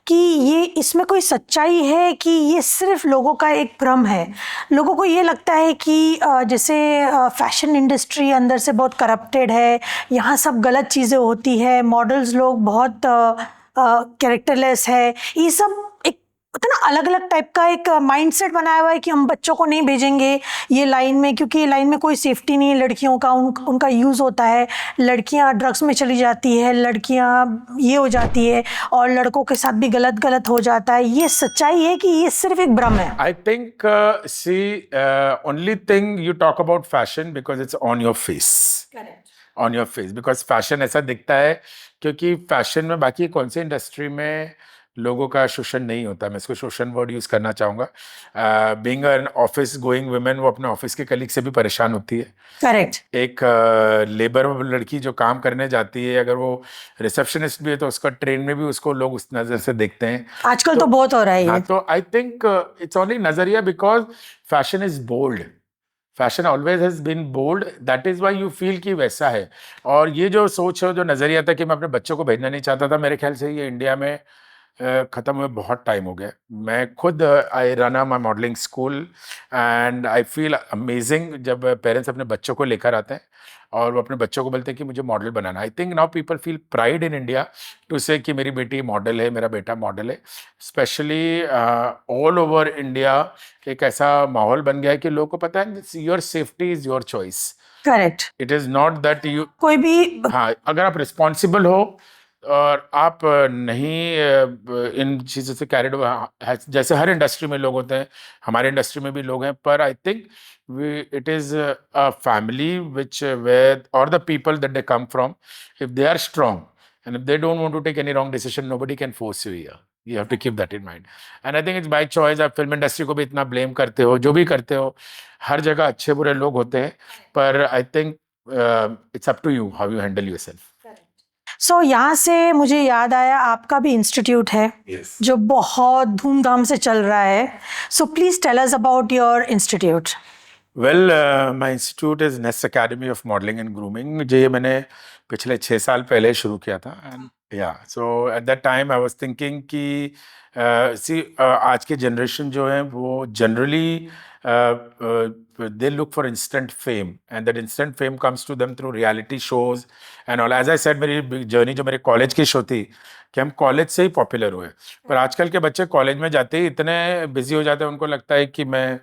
कि ये इसमें कोई सच्चाई है कि ये सिर्फ लोगों का एक भ्रम है। लोगों को ये लगता है कि जैसे फैशन इंडस्ट्री अंदर से बहुत करप्टेड है, यहाँ सब गलत चीज़ें होती है, मॉडल्स लोग बहुत कैरेक्टरलेस है, ये सब एक होता ना अलग अलग टाइप का एक माइंडसेट बनाया हुआ है कि हम बच्चों को नहीं भेजेंगे ये लाइन में, क्योंकि ये लाइन में कोई सेफ्टी नहीं है लड़कियों का, उनका यूज़ होता है, लड़कियां ड्रग्स में चली जाती है, लड़कियां ये हो जाती है और लड़कों के साथ भी गलत गलत हो जाता है। ये सच्चाई है कि ये सिर्फ एक भ्रम है? I think, see, only thing you talk about fashion because it's on your face. Correct. On your face, because fashion ऐसा दिखता है, क्योंकि फैशन में बाकी कौन सी इंडस्ट्री में लोगों का शोषण नहीं होता। मैं इसको शोषण वर्ड यूज करना चाहूंगा। Being an office going women, वो अपने ऑफिस के कलीग से भी परेशान होती है। करेक्ट। एक लेबर लड़की जो काम करने जाती है, अगर वो रिसेप्शनिस्ट भी है तो उसका ट्रेन में भी उसको लोग उस नजर से देखते हैं। आजकल तो बहुत हो रहा है हाँ, ये। तो आई थिंक इट्स ओनली नजरिया, because fashion is bold. Fashion always has been bold, that is why you feel कि वैसा है। और ये जो सोच है, जो नजरिया था कि मैं अपने बच्चों को भेजना नहीं चाहता था, मेरे ख्याल से ये इंडिया में खत्म हुए बहुत टाइम हो गया। मैं खुद I run my modelling school and I feel amazing जब पेरेंट्स अपने बच्चों को लेकर आते हैं और वो अपने बच्चों को बोलते हैं कि मुझे मॉडल बनाना। I think now people feel pride in India to say कि मेरी बेटी मॉडल है, मेरा बेटा मॉडल है। स्पेशली ऑल ओवर इंडिया एक ऐसा माहौल बन गया है कि लोगों को पता है your safety is your choice. Correct. It is not that you, कोई भी हाँ, अगर आप रिस्पॉन्सिबल हो और आप नहीं इन चीज़ों से कैरिड, जैसे हर इंडस्ट्री में लोग होते हैं, हमारे इंडस्ट्री में भी लोग हैं, पर I think it is a family which where और the people that they come from, if they are strong and if they don't want to take any wrong decision, nobody can force you here. You have to keep that in mind and I think it's by choice. आप film industry को भी इतना blame करते हो, जो भी करते हो, हर जगह अच्छे बुरे लोग होते हैं, पर I think it's up to you how you handle yourself. So यहाँ से मुझे याद आया आपका भी इंस्टीट्यूट है Yes. जो बहुत धूमधाम से चल रहा है। So please tell us about your institute. Well, my institute is Nest Academy of Modelling and Grooming. जो ये मैंने पिछले 6 साल पहले शुरू किया था। एंड या so at that time I was thinking कि आज के जनरेशन जो है वो generally they look for instant fame and that instant fame comes to them through reality shows and all. As I said, मेरी जर्नी जो मेरे कॉलेज की शो थी कि हम कॉलेज से ही पॉपुलर हुए, पर आजकल के बच्चे कॉलेज में जाते ही इतने बिजी हो जाते हैं, उनको लगता है कि मैं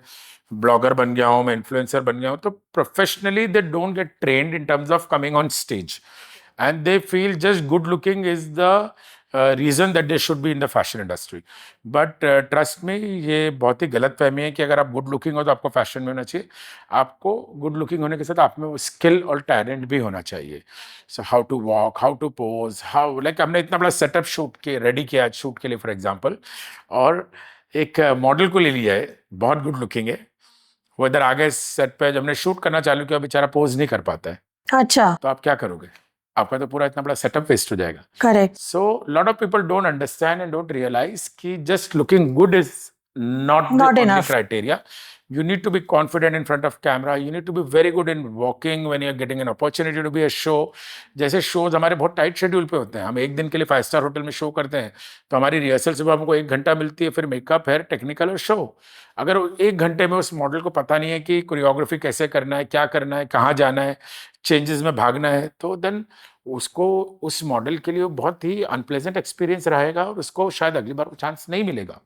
ब्लॉगर बन गया हूँ, मैं इन्फ्लुएंसर बन गया हूँ। तो professionally they don't get trained in terms of coming on stage and they feel just good looking is the reason that they should be in the fashion industry. But trust me, ये बहुत ही गलत फहमी है कि अगर आप good looking हो तो आपको फैशन में होना चाहिए। आपको गुड लुकिंग होने के साथ आप में वो स्किल और टैलेंट भी होना चाहिए। So how to walk, how to pose, how like हमने इतना बड़ा सेटअप शूट के रेडी किया शूट के लिए फॉर एग्जाम्पल, और एक मॉडल को ले लिया है, बहुत गुड लुकिंग है, वो इधर आगे सेट पे जब हमने शूट करना चालू किया बेचारा पोज नहीं कर पाता है, अच्छा। तो आप क्या करोगे? आपका तो पूरा इतना बड़ा सेटअप वेस्ट हो जाएगा। Correct. So lot of people don't understand and don't realize कि just looking good is not the Not only enough. criteria. You need to be confident in front of camera. You need to be very good in walking when you're getting an opportunity to be a show. जैसे shows हमारे बहुत tight schedule पे होते हैं, हम एक दिन के लिए 5 स्टार होटल में शो करते हैं, तो हमारी रिहर्सल सुबह हमको 1 घंटा मिलती है, फिर मेकअप, हेयर, टेक्निकल और शो। अगर 1 घंटे में उस मॉडल को पता नहीं है कि कोरियोग्राफी कैसे करना है, क्या करना है, कहाँ जाना है, चेंजेस में भागना है, तो देन उसको उस मॉडल के लिए बहुत ही अनप्लेजेंट एक्सपीरियंस रहेगा और उसको शायद अगली बार चांस नहीं मिलेगा।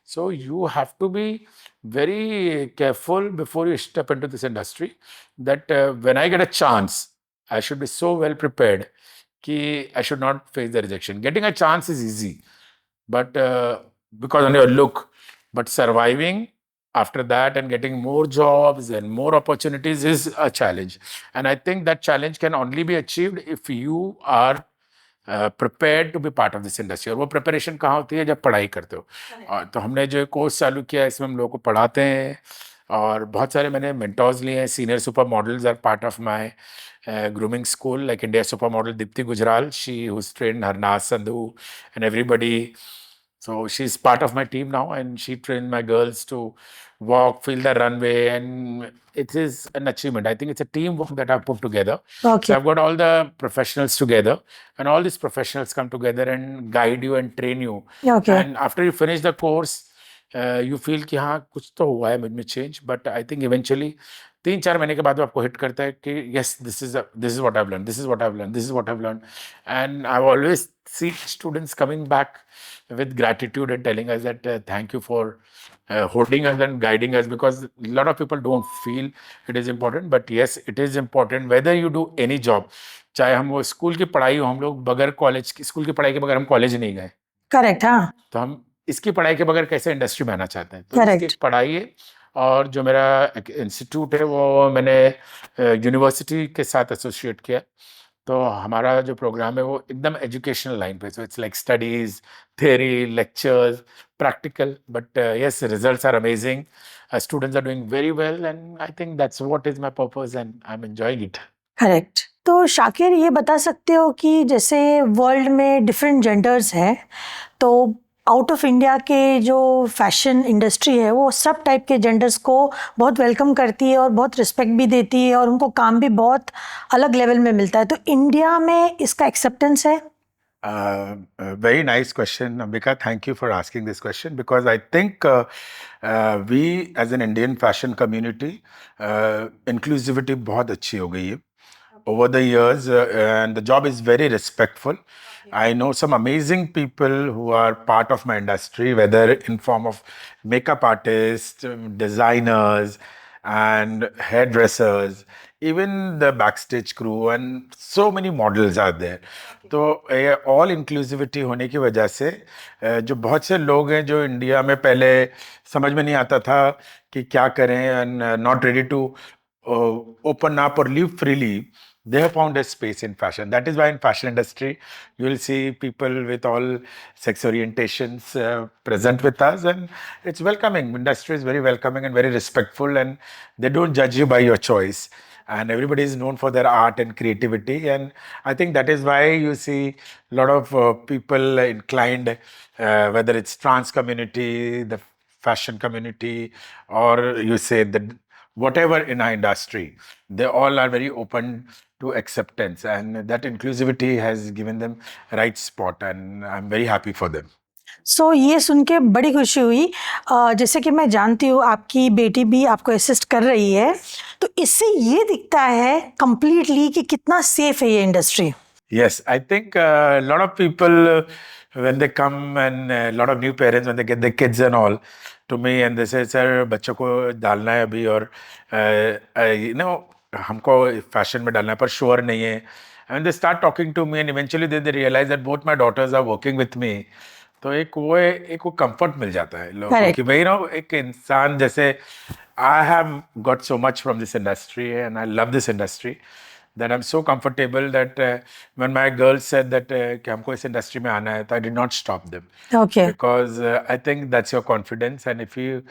So you have to be very careful before you step into this industry, that when I get a chance, I should be so well prepared कि I should not face the rejection. Getting a chance is easy, but because on your look, but surviving after that and getting more jobs and more opportunities is a challenge. And I think that challenge can only be achieved if you are prepared to be part of this industry. और वो preparation कहाँ होती है? जब पढ़ाई करते हो. और तो हमने जो कोर्स चालू किया है, इसमें हम लोगों को पढ़ाते हैं और बहुत सारे मैंने mentors लिए हैं. Senior super models are part of my grooming school, like India supermodel Dipti Gujral, she who's trained Harnas Sandhu and everybody. So she's part of my team now, and she trained my girls to walk, feel the runway, and it is an achievement. I think it's a teamwork that I've put together. Okay. So I've got all the professionals together, and all these professionals come together and guide you and train you. Okay. And after you finish the course, you feel कि हाँ कुछ तो हुआ है मुझ में change, but I think eventually 3-4 महीने के बाद वो आपको हिट करता है कि yes, this is what I've learned, this is what I've learned, this is what I've learned. And I've always seen students coming back with gratitude and telling us that thank you for holding us and guiding us, because a lot of people don't feel it is important, but yes, it is important whether you do any job. चाहे हम वो school की पढ़ाई हो, हम लोग बगैर college की, स्कूल की पढ़ाई के बगैर हम कॉलेज नहीं गए, करेक्ट. हाँ, तो हम इसकी पढ़ाई के बगैर कैसे इंडस्ट्री में आना चाहते हैं? तो Correct. इसकी पढ़ाई है. और जो मेरा इंस्टीट्यूट है वो मैंने यूनिवर्सिटी के साथ एसोसिएट किया, तो हमारा जो प्रोग्राम है वो एकदम एजुकेशनल लाइन पे, so it's like studies, theory, lectures, practical, but yes, results are amazing. Students are doing very well, and I think that's what is my purpose, and I'm enjoying it. Correct. तो शाकिर, ये बता सकते हो कि जैसे world में different genders हैं, तो आउट ऑफ इंडिया के जो फैशन इंडस्ट्री है वो सब टाइप के जेंडर्स को बहुत वेलकम करती है और बहुत रिस्पेक्ट भी देती है और उनको काम भी बहुत अलग लेवल में मिलता है. तो इंडिया में इसका एक्सेप्टेंस है? Very nice question, Ambika. Thank you for asking this question, because I think we as an Indian fashion community, inclusivity बहुत अच्छी हो गई है over the years, and the job is very respectful. I know some amazing people who are part of my industry, whether in form of makeup artists, designers, and hairdressers, even the backstage crew, and so many models are there. तो all inclusivity होने की वजह से जो बहुत से लोग हैं जो इंडिया में पहले समझ में नहीं आता था कि क्या करें, and not ready to open up or live freely, they have found a space in fashion. That is why in fashion industry you will see people with all sex orientations present with us, and it's welcoming. Industry is very welcoming and very respectful, and they don't judge you by your choice, and everybody is known for their art and creativity. And I think that is why you see a lot of people inclined, whether it's trans community, the fashion community, or you say the whatever in our industry, they all are very open to acceptance, and that inclusivity has given them right spot, and I'm very happy for them. सो ये सुन के बड़ी खुशी हुई. जैसे कि मैं जानती हूँ आपकी बेटी भी आपको असिस्ट कर रही है, तो इससे ये दिखता है कंप्लीटली कि कितना सेफ है ये industry. Yes, I think a lot of people, when they come, and a lot of new parents, when they get their kids and all to me, and they say, sir, बच्चों को डालना है अभी, और you know, हमको fashion में डालना है पर श्योर नहीं है. And they start talking to me, and eventually they realize that both my daughters are working with me. तो एक वो कंफर्ट मिल जाता है लोगों को कि भाई ना, एक इंसान जैसे I have got so much from this industry, and I love this industry, that I'm so comfortable that when my girls said that कि हमको इस industry में आना है, तो I did not stop them. Okay. Because I think that's your confidence, and if you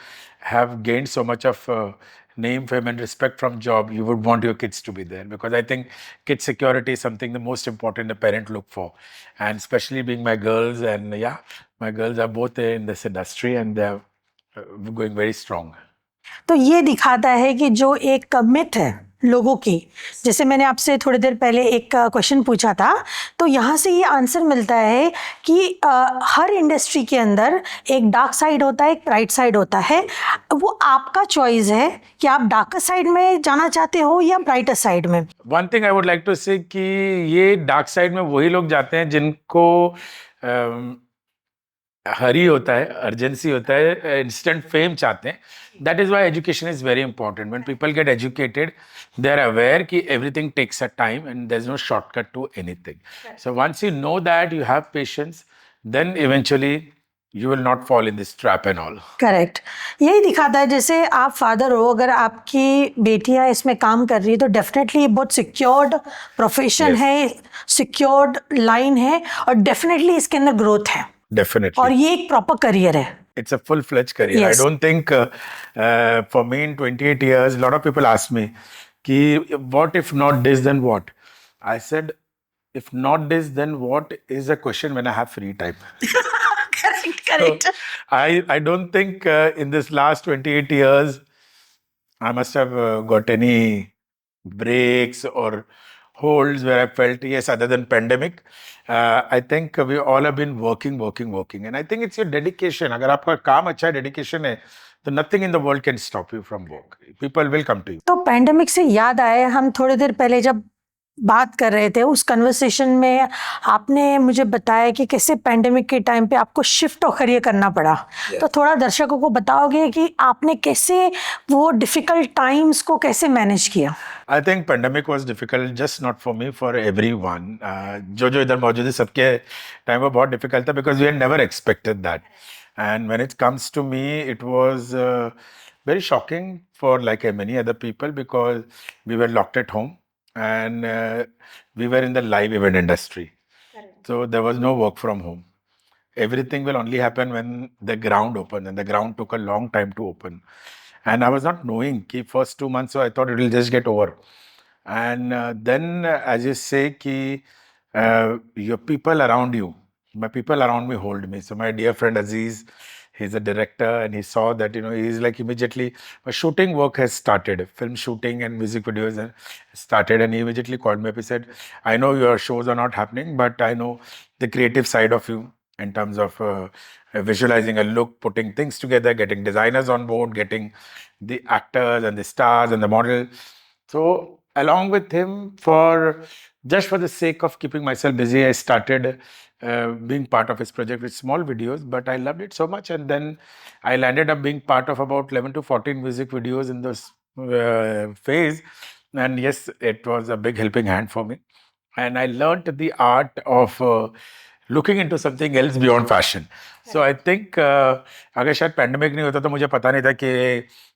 have gained so much of name, fame, and respect from job, you would want your kids to be there, because I think kid security is something the most important a parent look for, and especially being my girls, and yeah, my girls are both in this industry, and they're going very strong. तो ये दिखाता है कि जो एक myth है लोगों की, जैसे मैंने आपसे थोड़ी देर पहले एक क्वेश्चन पूछा था, तो यहाँ से ये आंसर मिलता है कि हर इंडस्ट्री के अंदर एक डार्क साइड होता है, एक ब्राइट साइड होता है. वो आपका चॉइस है कि आप डार्कर साइड में जाना चाहते हो या ब्राइटर साइड में. One thing I would like to say कि ये डार्क साइड में वही लोग जाते हैं जिनको हरी होता है, अर्जेंसी होता है, इंस्टेंट फेम चाहते हैं. That is why education is very important. When people get educated, they are aware कि everything takes a time and there is no shortcut to anything. So once you know that, you have patience, then eventually you will not fall in this trap and all. Correct. यही दिखाता है जैसे आप father हो, अगर आपकी बेटियां इसमें काम कर रही है तो डेफिनेटली बहुत सिक्योर्ड प्रोफेशन Yes. है, सिक्योर्ड लाइन है और डेफिनेटली इसके अंदर ग्रोथ है Definitely. और ये एक प्रॉपर करियर है. It's a full-fledged career. Yes. I don't think for me in 28 years, a lot of people ask me, ki, what if not this, then what? I said, if not this, then what is a question when I have free time? Correct correct. I don't think in this last 28 years, I must have got any breaks or holds where I felt, yes, other than pandemic. I think we all have been working. And I think it's your dedication. अगर आपका काम अच्छा है, dedication है, तो nothing in the world can stop you from work. People will come to you. तो pandemic से याद आए, हम थोड़ी देर पहले जब बात कर रहे थे उस कन्वर्सेशन में आपने मुझे बताया कि कैसे पैंडेमिक के टाइम पे आपको शिफ्ट और करियर करना पड़ा. तो थोड़ा दर्शकों को बताओगे कि आपने कैसे वो डिफिकल्ट टाइम्स को कैसे मैनेज किया. I think pandemic was difficult just not for me, for everyone. जो इधर मौजूद है सबके टाइम वो बहुत difficult था because we had never expected that. And when it comes to me, it was very shocking for like many other people because we were locked at home and we were in the live event industry. So there was no work from home. Everything will only happen when the ground opened, and the ground took a long time to open. And I was not knowing ki first 2 months, so I thought it will just get over. And then, as you say, ki your people around you, my people around me hold me. So my dear friend Aziz, he's a director, and he saw that he's like immediately my shooting work has started, film shooting and music videos started, and he immediately called me up. He said, "I know your shows are not happening, but I know the creative side of you." In terms of visualizing a look, putting things together, getting designers on board, getting the actors and the stars and the model. So along with him, just for the sake of keeping myself busy, I started being part of his project with small videos, but I loved it so much. And then I landed up being part of about 11 to 14 music videos in this phase. And yes, it was a big helping hand for me. And I learned the art of looking into something else beyond fashion. So I think अगर शायद pandemic नहीं होता तो मुझे पता नहीं था कि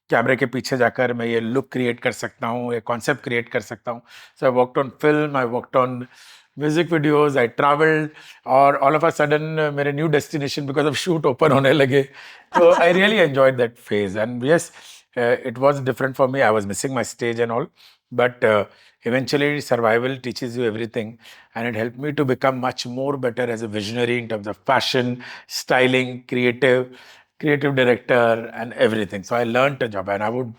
कैमरे के पीछे जाकर मैं ये लुक क्रिएट कर सकता हूँ, ये कॉन्सेप्ट क्रिएट कर सकता हूँ. So I worked on film, I worked on music videos, I travelled, और ऑल ऑफ अ सडन मेरे new destination because of shoot open होने लगे. तो I really enjoyed that phase. And yes, it was different for me. I was missing my stage and all, but eventually survival teaches you everything, and it helped me to become much more better as a visionary in terms of fashion, styling, creative director, and everything. So I learned a job, and I would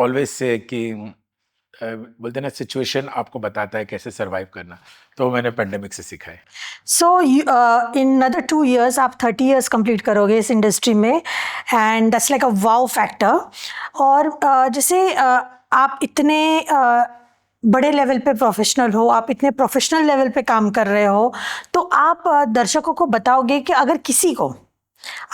always say कि बोलते ना situation आपको बताता है कैसे survive करना, तो मैंने पेंडेमिक से सीखा है. सो इन अनदर 2 years आप 30 years कंप्लीट करोगे इस इंडस्ट्री में, and that's like a wow factor. और जैसे आप इतने बड़े लेवल पे प्रोफेशनल हो, आप इतने प्रोफेशनल लेवल पे काम कर रहे हो, तो आप दर्शकों को बताओगे कि अगर किसी को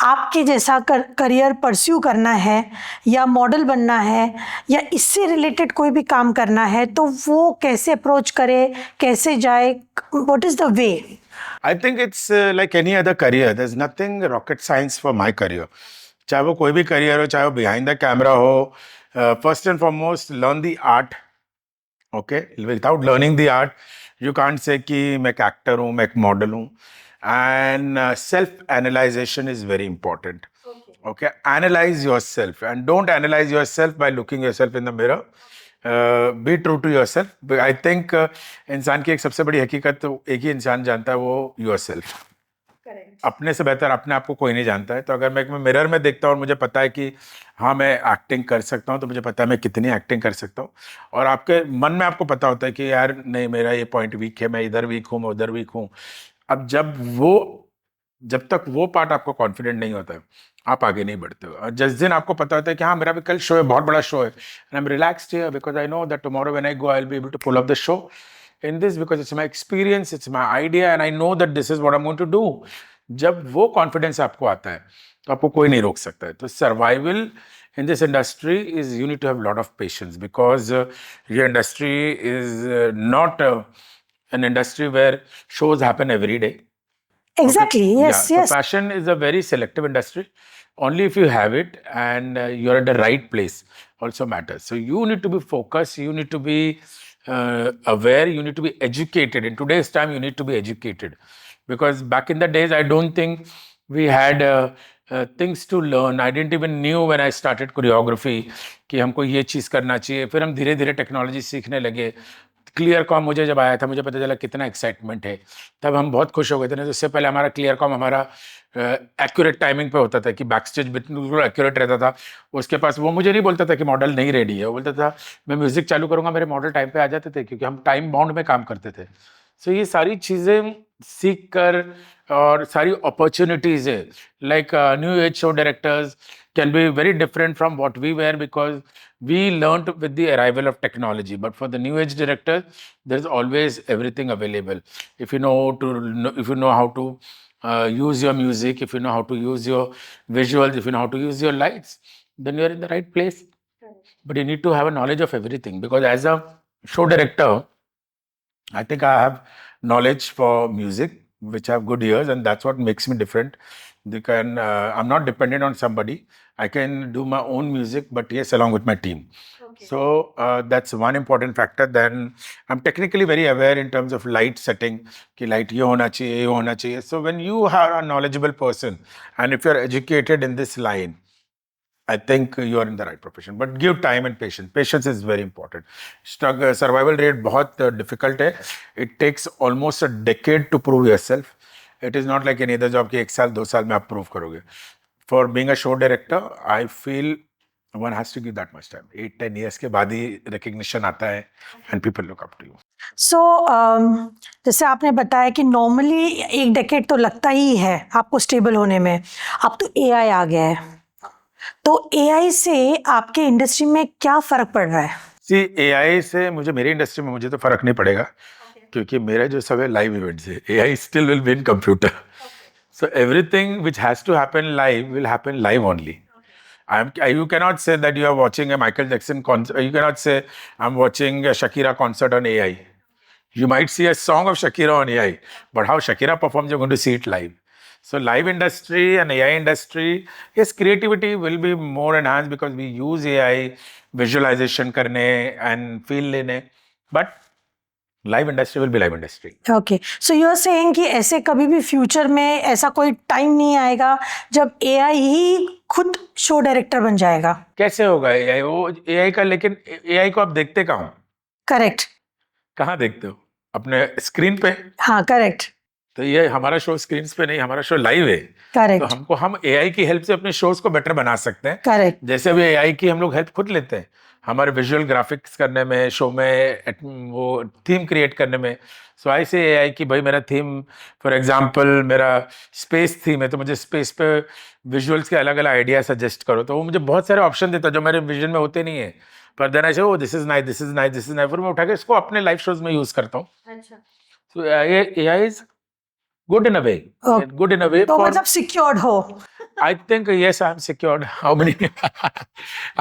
आपके जैसा करियर परस्यू करना है या मॉडल बनना है या इससे रिलेटेड कोई भी काम करना है, तो वो कैसे अप्रोच करे, कैसे जाए, what is the way? I think it's like any other career. There's nothing rocket science for my career. चाहे वो कोई भी करियर हो, चाहे वो behind the camera हो, first and foremost learn the art. Okay, without learning the art, you can't say कि मैं एक actor हूँ, मैं एक model हूँ. And self-analyzation is very important. Okay, analyze yourself and don't analyze yourself by looking yourself in the mirror. Be true to yourself. But I think इंसान की एक सबसे बड़ी हकीकत तो एक ही इंसान जानता है, वो yourself. अपने से बेहतर अपने आप को कोई नहीं जानता है. तो अगर मैं मिरर में देखता हूँ और मुझे पता है कि हाँ मैं एक्टिंग कर सकता हूँ, तो मुझे पता है मैं कितनी एक्टिंग कर सकता हूँ. और आपके मन में आपको पता होता है कि यार नहीं, मेरा ये पॉइंट वीक है, मैं इधर वीक हूँ, मैं उधर वीक हूँ. अब जब तक वो पार्ट आपको कॉन्फिडेंट नहीं होता है, आप आगे नहीं बढ़ते हो. और जिस दिन आपको पता होता है कि हाँ मेरा भी कल शो है, बहुत बड़ा शो है, and I am relaxed here because I know that tomorrow when I go I will be able to pull off the show in this because it's my experience, it's my idea, and I know that this is what I'm going to do. जब वो confidence आपको आता है तो आपको कोई नहीं रोक सकता है. तो survival in this industry is you need to have a lot of patience because your industry is not an industry where shows happen every day. Okay. Exactly. Yeah, Yes, so yes. fashion is a very selective industry. Only if you have it and you're at the right place also matters. So you need to be focused, you need to be aware, you need to be educated. In today's time, you need to be educated. Because back in the days, I don't think we had things to learn. I didn't even knew when I started choreography कि हमको ये चीज़ करना चाहिए. फिर हम धीरे धीरे technology सीखने लगे. क्लियर कॉम मुझे जब आया था, मुझे पता चला कितना एक्साइटमेंट है. तब हम बहुत खुश हो गए थे. नहीं तो उससे पहले हमारा क्लियर कॉम हमारा एक्यूरेट टाइमिंग पे होता था कि बैक स्टेज बिल्कुल एक्यूरेट रहता था. उसके पास वो मुझे नहीं बोलता था कि मॉडल नहीं रेडी है. वो बोलता था मैं म्यूजिक चालू करूंगा, मेरे मॉडल टाइम पे आ जाते थे क्योंकि हम टाइम बाउंड में काम करते थे. सो ये सारी चीज़ें सीख कर और सारी अपॉर्चुनिटीज़ है. Like new age show directors can be very different from what we were because we learned with the arrival of technology. But for the new age directors, there's always everything available. If you know if you know how to use your music, if you know how to use your visuals, if you know how to use your lights, then you're in the right place. But you need to have a knowledge of everything because as a show director, I think I have knowledge for music, which I have good ears, and that's what makes me different. I'm not dependent on somebody. I can do my own music, but yes, along with my team. Okay. So that's one important factor. Then I'm technically very aware in terms of light setting. कि light ये होना चाहिए, ये होना चाहिए. So when you are a knowledgeable person, and if you're educated in this line, I think you are in the right profession. But give time and patience. Patience is very important. Survival rate बहुत difficult है. It takes almost a decade to prove yourself. It is not like any other job कि 1 साल 2 साल में आप prove करोगे. For being a show director, I feel one has to give that much time. 8-10 years के बाद ही recognition आता है and people look up to you. So, जैसे आपने बताया कि नॉर्मली 1 डेकेड तो लगता ही है आपको स्टेबल होने में. अब तो AI आ गया है, तो AI से आपके इंडस्ट्री में क्या फर्क पड़ रहा है? सी AI से मेरी इंडस्ट्री में मुझे तो फर्क नहीं पड़ेगा क्योंकि मेरा जो सब है लाइव इवेंट्स है. AI still will be in computer. So everything which has to happen live will happen live only. You cannot say that you are watching a Michael Jackson concert. You cannot say I'm watching a Shakira concert on AI. You might see a song of Shakira on AI, but how Shakira performs, you're going to see it live. So live industry and AI industry, yes, creativity will be more enhanced because we use AI visualization करने and feel लेने, but live industry will be live industry. Okay, so you are saying कि ऐसे कभी भी future में ऐसा कोई time नहीं आएगा जब AI ही खुद शो डायरेक्टर बन जाएगा? कैसे होगा AI? वो AI का, लेकिन AI को आप देखते कहाँ? करेक्ट. कहाँ देखते हो? अपने स्क्रीन पे. हाँ, करेक्ट. तो ये हमारा शो स्क्रीन पे नहीं, हमारा शो लाइव है. करेक्ट. तो हम AI की हेल्प से अपने शोज को बेटर बना सकते हैं. करेक्ट. जैसे अभी AI की हम लोग हेल्प खुद लेते हैं हमारे विजुअल ग्राफिक्स करने में, शो में वो थीम क्रिएट करने में. सो आई से AI की भाई मेरा थीम, फॉर एग्जांपल मेरा स्पेस थीम है, तो मुझे स्पेस पे विजुअल्स के अलग अलग आइडिया सजेस्ट करो. तो वो मुझे बहुत सारे ऑप्शन देता है जो मेरे विजन में होते नहीं है. पर देन आई से this is nice, this is nice, this is nice. फिर मैं उठा के इसको अपने लाइव शोज में यूज करता हूँ. अच्छा. सो AI is good in a way. Oh. Good in a way. तो मतलब secured हो. I think yes, I'm secured. How many?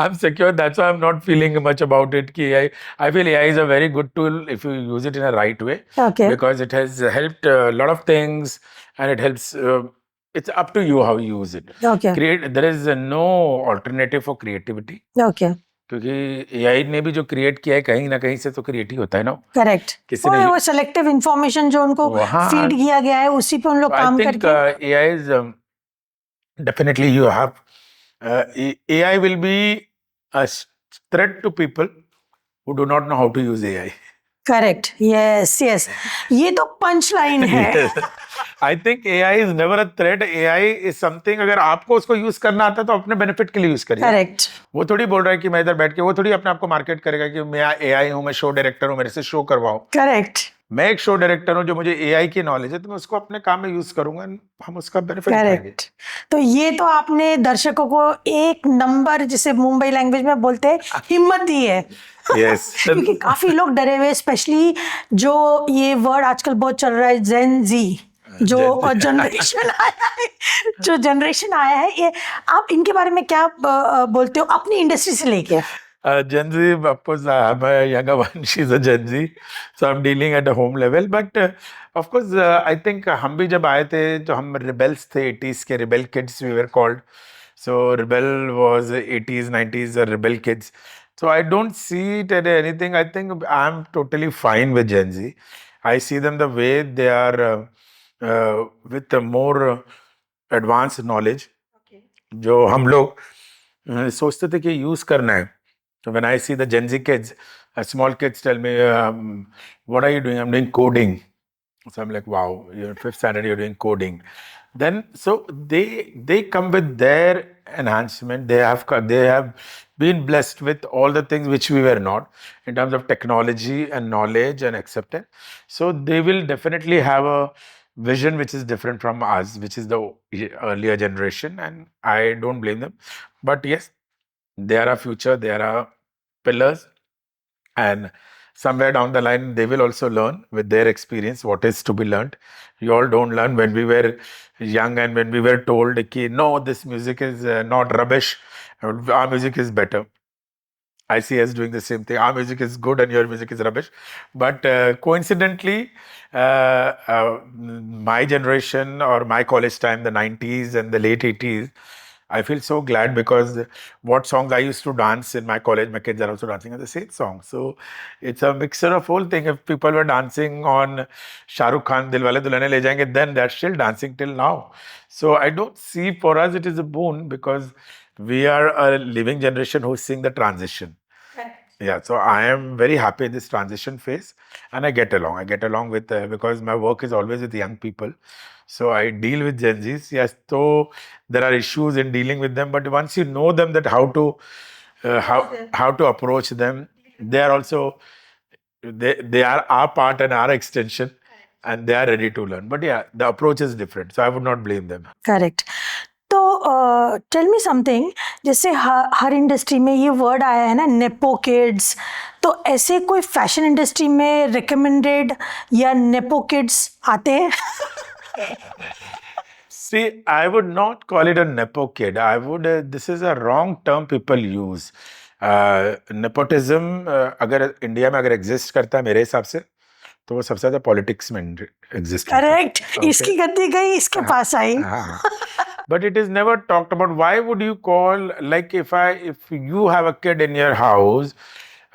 I'm secured. That's why I'm not feeling much about it. I feel AI is a very good tool if you use it in a right way. Okay. Because it has helped a lot of things, and it helps. It's up to you how you use it. Okay. There is no alternative for creativity. Okay. क्योंकि AI ने भी जो create किया है कहीं ना कहीं से तो क्रिएट ही होता है ना. करेक्ट. वो सेलेक्टिव इंफॉर्मेशन जो उनको फीड किया गया है उसी पे उन लोग काम करके. AI is definitely you have AI will be a threat to people who do not know how to use AI. Correct. Yes yes, ये तो पंच लाइन है. I think AI is never a threat. AI is something, अगर आपको उसको use करना आता है तो अपने बेनिफिट के लिए यूज करिए. करेक्ट. वो थोड़ी बोल रहा है कि मैं इधर बैठ के, वो थोड़ी अपने आप को मार्केट करेगा कि मैं AI हूँ, मैं शो डायरेक्टर हूँ, मेरे से शो करवाओ. करेक्ट. मैं एक शो डायरेक्टर हूँ, जो मुझे AI की नॉलेज है तो मैं उसको अपने काम में यूज करूंगा, हम उसका बेनिफिट पाएंगे. करेक्ट. तो ये तो आपने दर्शकों को एक नंबर, जिसे मुंबई लैंग्वेज में बोलते हैं, हिम्मत दी है. यस. क्योंकि काफी लोग डरे हुए, स्पेशली जो ये वर्ड आजकल बहुत चल रहा है, जेन जी. जो जनरेशन आया है, जो जनरेशन आया है, ये आप इनके बारे में क्या बोलते हो अपनी इंडस्ट्री से लेके? Gen Z, of course, I'm a younger one. She's a Gen Z, so I'm dealing at a home level. But of course, I think हम भी जब आए थे तो हम rebels थे 80s के rebel kids we were called. So rebel was 80s 90s rebel kids. So I don't see it as anything. I think I'm totally fine with Gen Z. I see them the way they are with the more advanced knowledge. जो हम लोग सोचते थे कि use करना है. So when I see the Gen Z kids, small kids tell me, "What are you doing?" I'm doing coding. So I'm like, "Wow, you're in fifth standard, you're doing coding." Then so they come with their enhancement. They have been blessed with all the things which we were not in terms of technology and knowledge and acceptance. So they will definitely have a vision which is different from us, which is the earlier generation, and I don't blame them. But yes, they are our future. They are our pillars, and somewhere down the line they will also learn with their experience what is to be learned. You all don't learn when we were young and when we were told ki, no, this music is not rubbish, our music is better. I see us doing the same thing. Our music is good and your music is rubbish. But coincidentally, my generation or my college time, the 90s and the late 80s, I feel so glad because what songs I used to dance in my college, my kids are also dancing on the same song. So it's a mixture of whole thing. If people were dancing on Shah Rukh Khan, Dilwale Dulhania Le Jayenge, then they're still dancing till now. So I don't see, for us it is a boon because we are a living generation who's seeing the transition. Yeah, so I am very happy in this transition phase, and I get along. I get along with because my work is always with young people, so I deal with Gen Zs. Yes, so there are issues in dealing with them, but once you know them, that how to approach them, they are also they are our part and our extension, and they are ready to learn. But yeah, the approach is different, so I would not blame them. Correct. तो tell me something, जैसे हर industry में ये word आया है ना, nepo kids, तो ऐसे कोई फैशन इंडस्ट्री में रिकमेंडेड या नेपो किड्स आते हैं? See, I would not call it a nepo kid. I would. This is a wrong term people use. Nepotism अगर इंडिया में अगर एग्जिस्ट करता है मेरे हिसाब से, तो वो सबसे ज्यादा पॉलिटिक्स में एग्जिस्ट. करेक्ट. इसकी गद्दी गई, इसके पास आई. But it is never talked about. Why would you call, like, if you have a kid in your house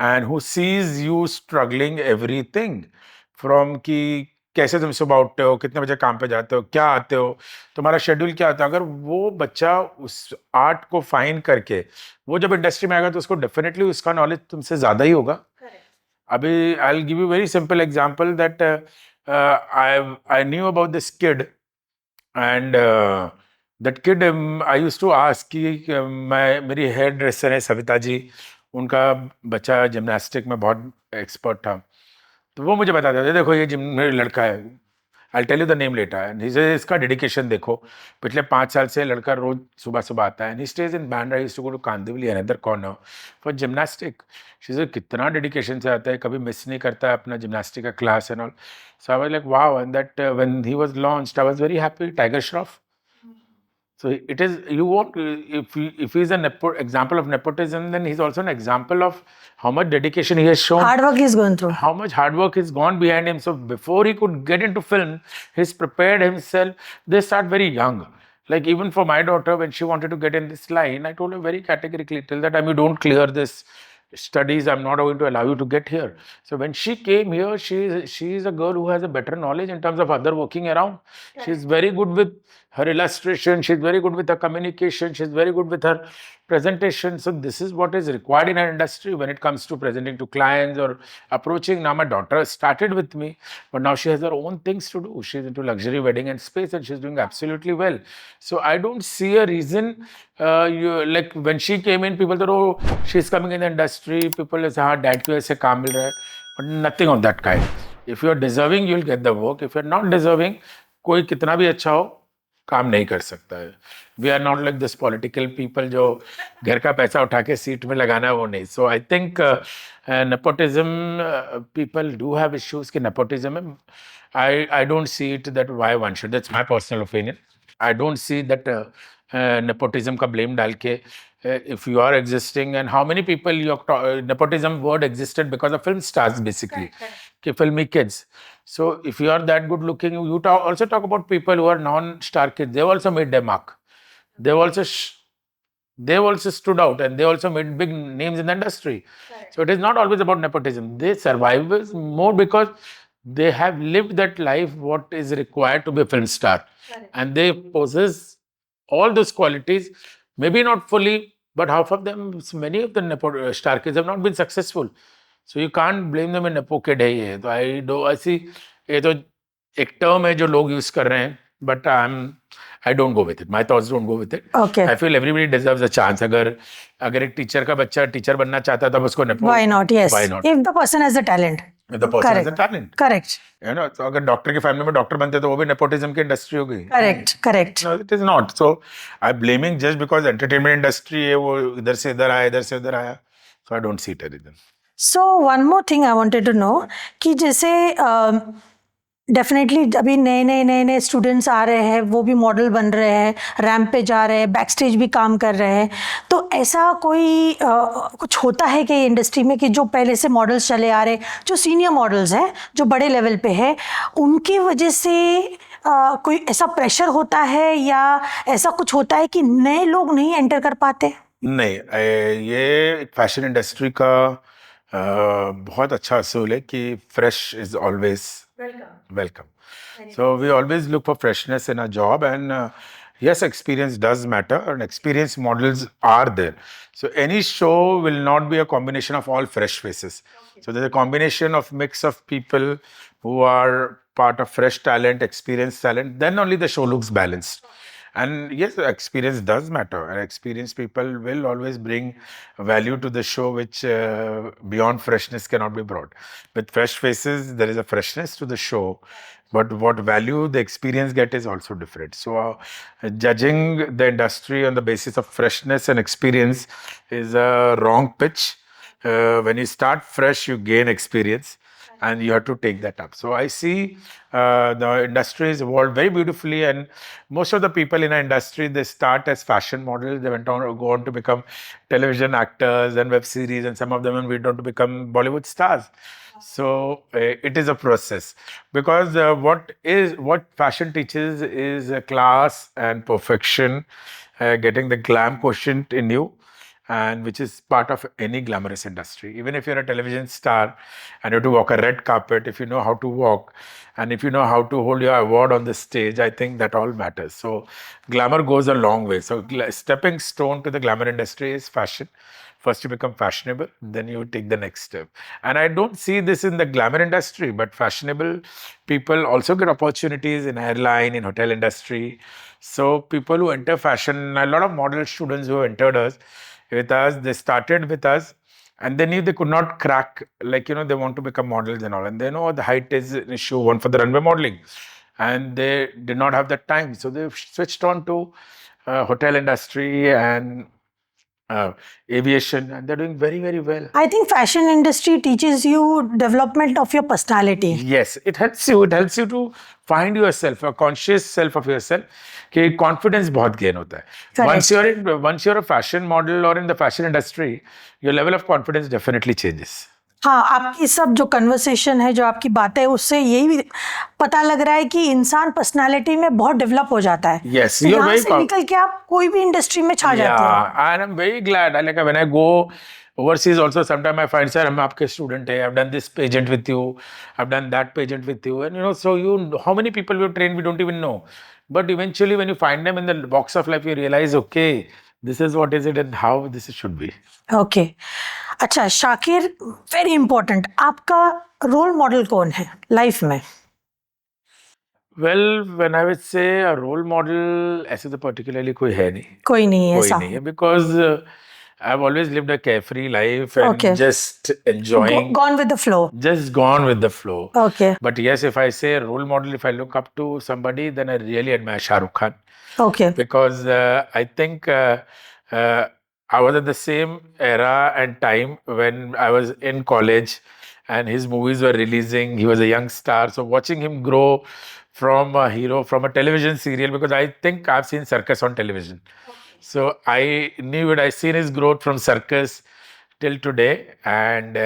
and who sees you struggling everything from कि कैसे तुम सुबह उठते हो, कितने बजे काम पे जाते हो, क्या आते हो, तुम्हारा शेड्यूल क्या होता है, अगर वो बच्चा उस आर्ट को फाइन करके वो जब इंडस्ट्री में आएगा तो उसको डेफिनेटली उसका नॉलेज तुमसे ज्यादा ही होगा. अभी I will give you very simple example that I knew about this kid and that kid I used to ask कि मेरी हेयर ड्रेसर है सविता जी, उनका बच्चा जिम्नास्टिक में बहुत एक्सपर्ट था, तो वो मुझे बताते थे, देखो ये मेरा लड़का है, I tell you the name letter, इसका डेडिकेशन देखो, पिछले 5 साल से लड़का रोज सुबह सुबह आता है, he stays in Bandra, he used to go to Kandivali another corner for gymnastic. कितना डेडिकेशन से आता है, कभी मिस नहीं करता है अपना जिम्नास्टिक का class and all. So I was like wow, and that when he was launched I was very happy. Tiger Shroff. So it is, you won't, if he's an example of nepotism, then he's also an example of how much dedication he has shown. Hard work he's going through. How much hard work has gone behind him. So before he could get into film, he's prepared himself. They start very young. Like even for my daughter, when she wanted to get in this line, I told her very categorically, till that time you don't clear this studies, I'm not going to allow you to get here. So when she came here, she is a girl who has a better knowledge in terms of other working around. Right. She's very good with her illustration, she's very good with her communication, she's very good with her presentation. So this is what is required in our industry when it comes to presenting to clients or approaching. Now my daughter started with me, but now she has her own things to do. She's into luxury wedding and space, and she's doing absolutely well. So I don't see a reason. Like when she came in, people thought, oh, she's coming in the industry. People say, हाँ, dad को ऐसे काम मिल रहा है. But nothing of that kind. If you're deserving, you'll get the work. If you're not deserving, कोई कितना भी अच्छा हो, काम नहीं कर सकता है. We are not like this political people जो घर का पैसा उठा के सीट में लगाना है, वो नहीं. So I think nepotism, people do have issues कि nepotism. I don't see it that why one should. That's my personal opinion. I don't see that nepotism का blame डाल के if you are existing, and how many people your nepotism word existed because of film stars basically, कि filmy kids. So if you are that good looking, you also talk about people who are non-star kids. They also made their mark. They also they also stood out, and they also made big names in the industry. So it is not always about nepotism. They survive is more because they have lived that life what is required to be a film star. And they possess all those qualities, maybe not fully, but half of them, many of the star kids have not been successful. So you can't blame them in nepo kid है ये. तो I see ये तो एक term है जो लोग use कर रहे हैं, but I don't go with it. My thoughts don't go with it. Okay. I feel everybody deserves a chance. अगर एक टीचर का बच्चा टीचर बनना चाहता है तब उसको nepo. Why not? Yes. Why not? If the person has the talent. If the person has a talent. Correct. You know, तो अगर डॉक्टर की फैमिली में डॉक्टर बनते तो वो भी nepotism की इंडस्ट्री हो गई. Correct. Correct. No, it is not. So I'm blaming just because entertainment industry है वो इधर से इधर आया, इधर से इधर आया. So I don't see it anything. So one more thing I wanted to know कि जैसे डेफिनेटली अभी नए स्टूडेंट्स आ रहे हैं, वो भी मॉडल बन रहे हैं, रैंप पे जा रहे हैं, बैक स्टेज भी काम कर रहे हैं. तो ऐसा कोई कुछ होता है कि इंडस्ट्री में कि जो पहले से मॉडल्स चले आ रहे, जो सीनियर मॉडल्स हैं, जो बड़े लेवल पे है, उनकी वजह से कोई ऐसा प्रेशर होता है या ऐसा कुछ होता है कि नए लोग नहीं एंटर कर पाते? नहीं, ये फैशन इंडस्ट्री का बहुत अच्छा असूल है कि fresh is always welcome. So we always look for freshness in a job, and yes, experience does matter, and experienced models are there. So any show will not be a combination of all fresh faces. So there's a combination of mix of people who are part of fresh talent, experienced talent. Then only the show looks balanced. And yes, experience does matter, and experienced people will always bring value to the show, which beyond freshness cannot be brought. With fresh faces, there is a freshness to the show, but what value the experience get is also different. So judging the industry on the basis of freshness and experience is a wrong pitch. When you start fresh, you gain experience, and you have to take that up. So I see the industry has evolved very beautifully, and most of the people in our industry, they start as fashion models. They go on to become television actors and web series, and some of them went on to become Bollywood stars. So it is a process, because what fashion teaches is a class and perfection, getting the glam quotient in you, and which is part of any glamorous industry. Even if you're a television star and you have to walk a red carpet, if you know how to walk and if you know how to hold your award on the stage, I think that all matters. So glamour goes a long way. So stepping stone to the glamour industry is fashion. First you become fashionable, then you take the next step. And I don't see this in the glamour industry, but fashionable people also get opportunities in airline, in hotel industry. So people who enter fashion, a lot of model students who entered with us, they started with us, and they knew they could not crack, like, you know, they want to become models and all, and they know the height is an issue, one for the runway modeling, and they did not have that time, so they switched on to hotel industry and aviation, and they're doing very, very well. I think fashion industry teaches you development of your personality. Yes, it helps you. It helps you to find yourself, a conscious self of yourself. कि confidence बहुत gain होता है. Correct. Once you're a fashion model or in the fashion industry, your level of confidence definitely changes. हाँ, आपकी सब जो conversation है, जो आपकी बातें है, उससे यही भी पता लग रहा है कि इंसान पर्सनालिटी में बहुत डेवलप हो जाता है. Yes, तो you're यहाँ very से निकल के आप कोई भी इंडस्ट्री में छा जाते हैं. Yeah, and I'm very glad. Like when I go overseas also, sometimes I find, sir, I'm आपके student है. I've done this pageant with you. I've done that pageant with you. And you know, so how many people we've trained, we don't even know. But eventually when you find them in the box of life, you realize, okay, this is what is it and how this should be. Okay. अच्छा Shakir, very important, आपका role model कौन है life में? Well, when I would say a role model, ऐसे तो particularly कोई है नहीं. कोई नहीं है कोई ऐसा. नहीं है, because I've always lived a carefree life and Okay. just enjoying, Gone with the flow. just gone with the flow. Okay. But yes, if I say a role model, if I look up to somebody, then I really admire Shah Rukh Khan, Okay. because I think uh, I was at the same era and time when I was in college and his movies were releasing. He was a young star. So watching him grow from a hero, from a television serial, because I think I've seen Circus on television. So I knew it. I seen his growth from Circus till today, and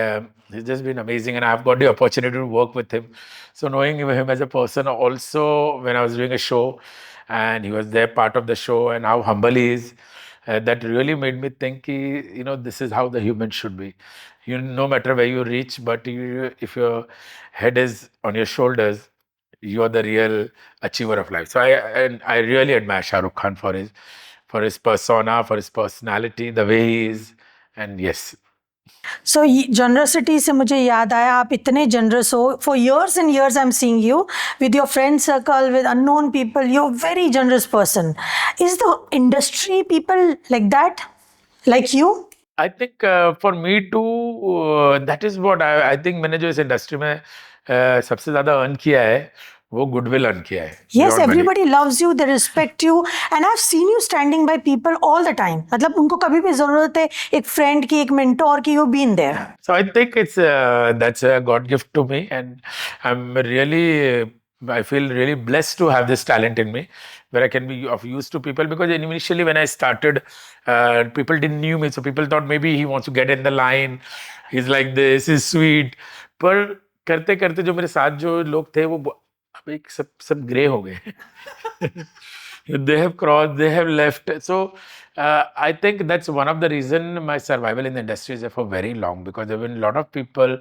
he's just been amazing. And I've got the opportunity to work with him. So knowing him as a person, also when I was doing a show, and he was there part of the show, and how humble he is, that really made me think, this is how the human should be. No matter where you reach, but if your head is on your shoulders, you are the real achiever of life. So I really admire Shah Rukh Khan for his persona, for his personality, the way he is, and yes. So generosity से मुझे याद आया, आप इतने generous हो. For years and years I'm seeing you with your friend circle, with unknown people. You're a very generous person. Is the industry people like that? Like you? I think for me too, that is what I think मैंने जो इस industry में सबसे ज्यादा earn किया है, वो goodwill earn किया है. Yes, beyond money. everybody loves you, they respect you, and I've seen you standing by people all the time. मतलब उनको कभी भी जरूरत है एक friend की, एक mentor की, you've been there. So I think that's a God gift to me, and I feel really blessed to have this talent in me, where I can be of use to people. Because initially when I started, people didn't knew me, so people thought maybe he wants to get in the line. He's like this, he's sweet. पर करते करते जो मेरे साथ जो लोग थे, वो अब एक सब ग्रे हो गए. They have crossed, they have left. So I think that's one of the reason my survival in the industry is there for very long, because there have been a lot of people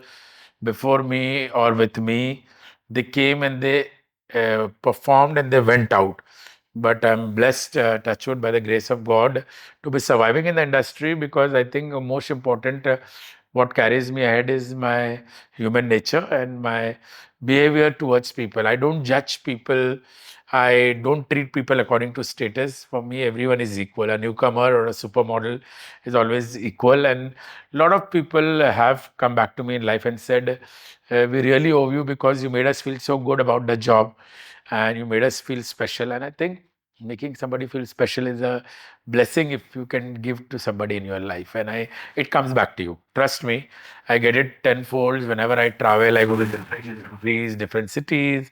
before me or with me. They came and they performed and they went out. But I'm blessed, touch wood, by the grace of God, to be surviving in the industry, because I think most important, what carries me ahead is my human nature and my behavior towards people. I don't judge people. I don't treat people according to status. For me, everyone is equal. A newcomer or a supermodel is always equal. And a lot of people have come back to me in life and said, we really owe you, because you made us feel so good about the job and you made us feel special. And I think making somebody feel special is a blessing if you can give to somebody in your life. And it comes back to you. Trust me, I get it tenfold whenever I travel. I go to different countries, different cities,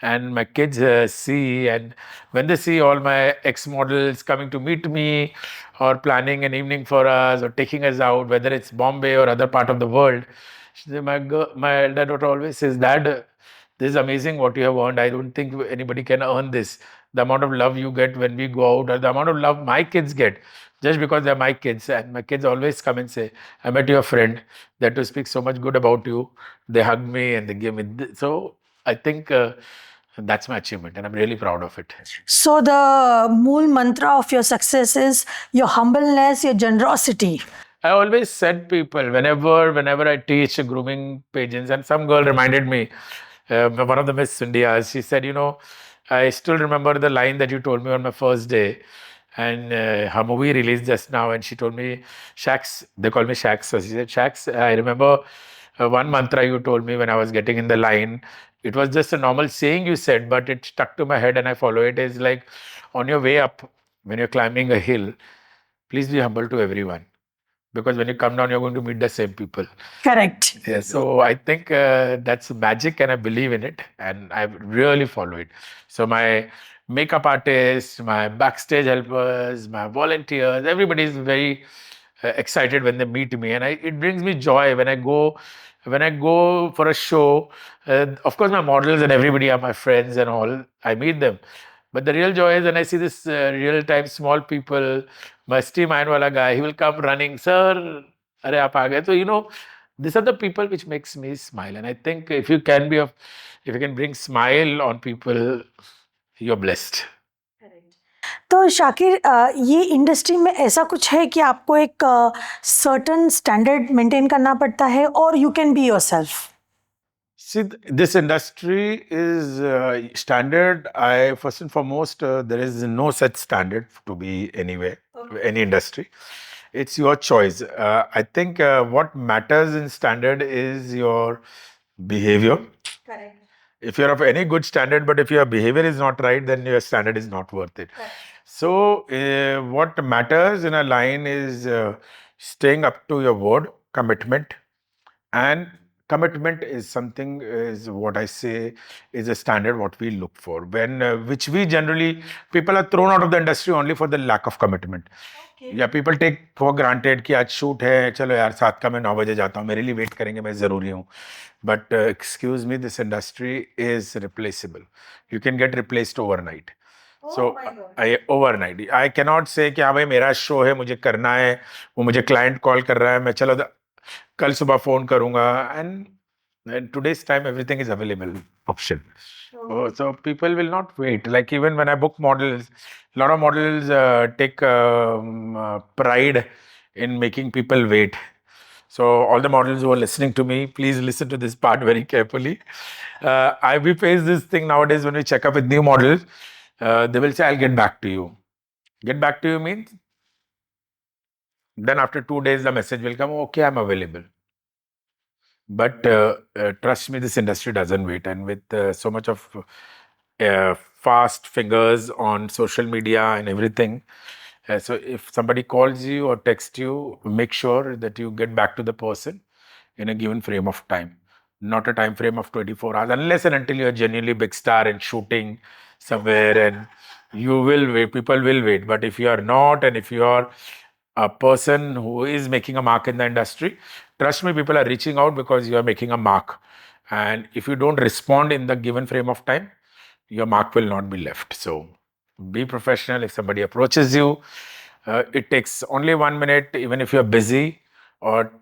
and my kids see, and when they see all my ex-models coming to meet me or planning an evening for us or taking us out, whether it's Bombay or other part of the world, my elder daughter always says, Dad, this is amazing what you have earned. I don't think anybody can earn this. The amount of love you get when we go out, or the amount of love my kids get, just because they're my kids. And my kids always come and say, I met your friend that to speak so much good about you. They hug me and they give me so I think that's my achievement, and I'm really proud of it. So the mool mantra of your success is your humbleness, your generosity. I always said people, whenever I teach grooming pageants, and some girl reminded me, one of the Miss India, she said, I still remember the line that you told me on my first day. And her movie released just now, and she told me, Shax, they call me Shax. So she said, Shax, I remember one mantra you told me when I was getting in the line. It was just a normal saying you said, but it stuck to my head and I follow it. It's like, on your way up, when you're climbing a hill, please be humble to everyone. Because when you come down, you're going to meet the same people. Correct. Yeah, so I think that's magic, and I believe in it, and I really follow it. So my makeup artists, my backstage helpers, my volunteers, everybody is very excited when they meet me, and it brings me joy when I go for a show. Of course, my models and everybody are my friends and all. I meet them. But the real joy is when I see this real-time small people, my steam iron wala guy, he will come running, sir, are aap aa gaye? So, these are the people which makes me smile. And I think if you can bring smile on people, you're blessed. तो शाकिर, ये industry में ऐसा कुछ है कि आपको एक certain standard maintain करना पड़ता है, और you can be yourself? See, this industry is standard. First and foremost, there is no such standard to be anywhere, any industry. it's your choice. I think what matters in standard is your behavior. Correct. If you're of any good standard, but if your behavior is not right, then your standard is not worth it. Correct. So, what matters in a line is staying up to your word, commitment, and commitment is something is what I say is a standard what we look for. When which we generally people are thrown out of the industry only for the lack of commitment. Okay. या people take for granted कि आज shoot है चलो यार 7 का मैं 9 बजे जाता हूँ मेरे लिए वेट करेंगे मैं ज़रूरी हूँ but excuse me this industry is replaceable you can get replaced overnight so overnight I cannot say कि हाँ भाई मेरा शो है मुझे करना है वो मुझे क्लाइंट कॉल कर रहा है मैं चलो कल सुबह फोन करूंगा and today's time everything is available option so people will not wait. Like even when I book models, a lot of models take pride in making people wait. So all the models who are listening to me, please listen to this part very carefully. We face this thing nowadays when we check up with new models. They will say, "I'll get back to you." Get back to you means then after 2 days the message will come. Okay, I'm available. But trust me, this industry doesn't wait. And with so much of fast fingers on social media and everything, so if somebody calls you or texts you, make sure that you get back to the person in a given frame of time, not a time frame of 24 hours, unless and until you're genuinely big star and shooting somewhere and you will wait, people will wait. But if you are not, and if you are a person who is making a mark in the industry, trust me, people are reaching out because you are making a mark. And if you don't respond in the given frame of time, your mark will not be left. So be professional. If somebody approaches you, it takes only 1 minute, even if you're busy, or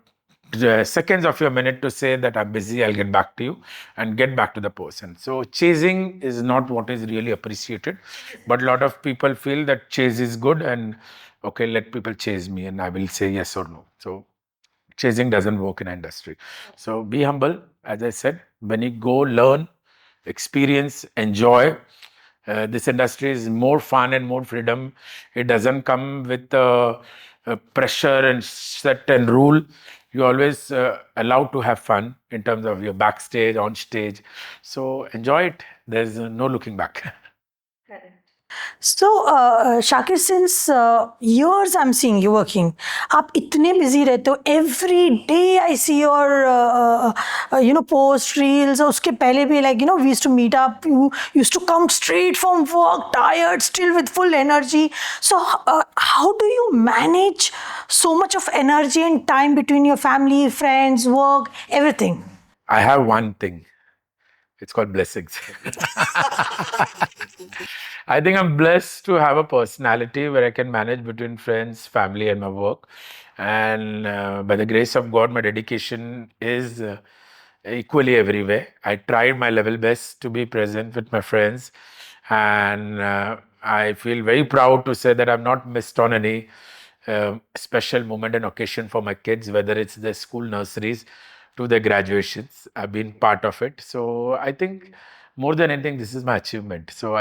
seconds of your minute to say that I'm busy, I'll get back to you, and get back to the person. So chasing is not what is really appreciated, but a lot of people feel that chase is good and okay, let people chase me and I will say yes or no. So chasing doesn't work in industry. So be humble, as I said. When you go, learn, experience, enjoy. This industry is more fun and more freedom. It doesn't come with pressure and set and rule. You're always allowed to have fun in terms of your backstage, on stage. So enjoy it. There's no looking back. So, Shakir, since years I'm seeing you working, आप इतने busy रहते हो. Every day I see your post reels. और उसके पहले भी we used to meet up. You used to come straight from work, tired, still with full energy. So, how do you manage so much of energy and time between your family, friends, work, everything? I have one thing. It's called blessings. I think I'm blessed to have a personality where I can manage between friends, family, and my work. And by the grace of God, my dedication is equally everywhere. I tried my level best to be present with my friends. And I feel very proud to say that I've not missed on any special moment and occasion for my kids, whether it's their school nurseries to their graduations. I've been part of it. So I think more than anything, this is my achievement. So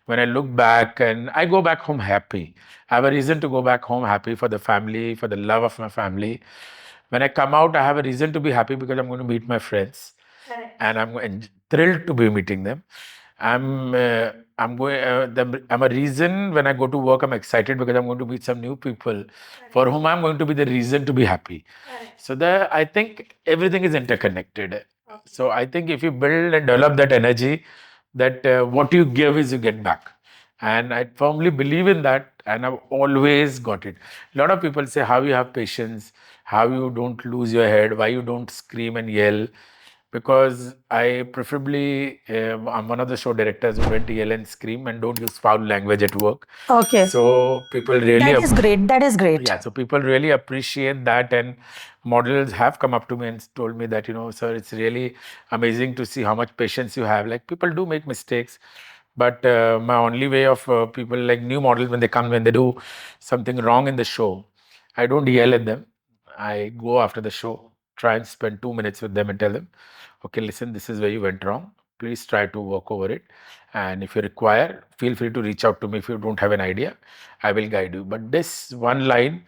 when I look back and I go back home happy, I have a reason to go back home happy for the family, for the love of my family. When I come out, I have a reason to be happy because I'm going to meet my friends. Correct. And I'm thrilled to be meeting them. I'm a reason when I go to work, I'm excited because I'm going to meet some new people for whom I'm going to be the reason to be happy. So I think everything is interconnected. So I think if you build and develop that energy, that what you give is you get back. And I firmly believe in that, and I've always got it. A lot of people say how you have patience, how you don't lose your head, why you don't scream and yell. Because I preferably, I'm one of the show directors who don't yell and scream and don't use foul language at work. Okay. So people really... That is great. That is great. Yeah, so people really appreciate that, and models have come up to me and told me that, sir, it's really amazing to see how much patience you have. Like, people do make mistakes, but my only way of people like new models, when they do something wrong in the show, I don't yell at them. I go after the show, try and spend 2 minutes with them and tell them, okay, listen, this is where you went wrong. Please try to work over it. And if you require, feel free to reach out to me. If you don't have an idea, I will guide you. But this one line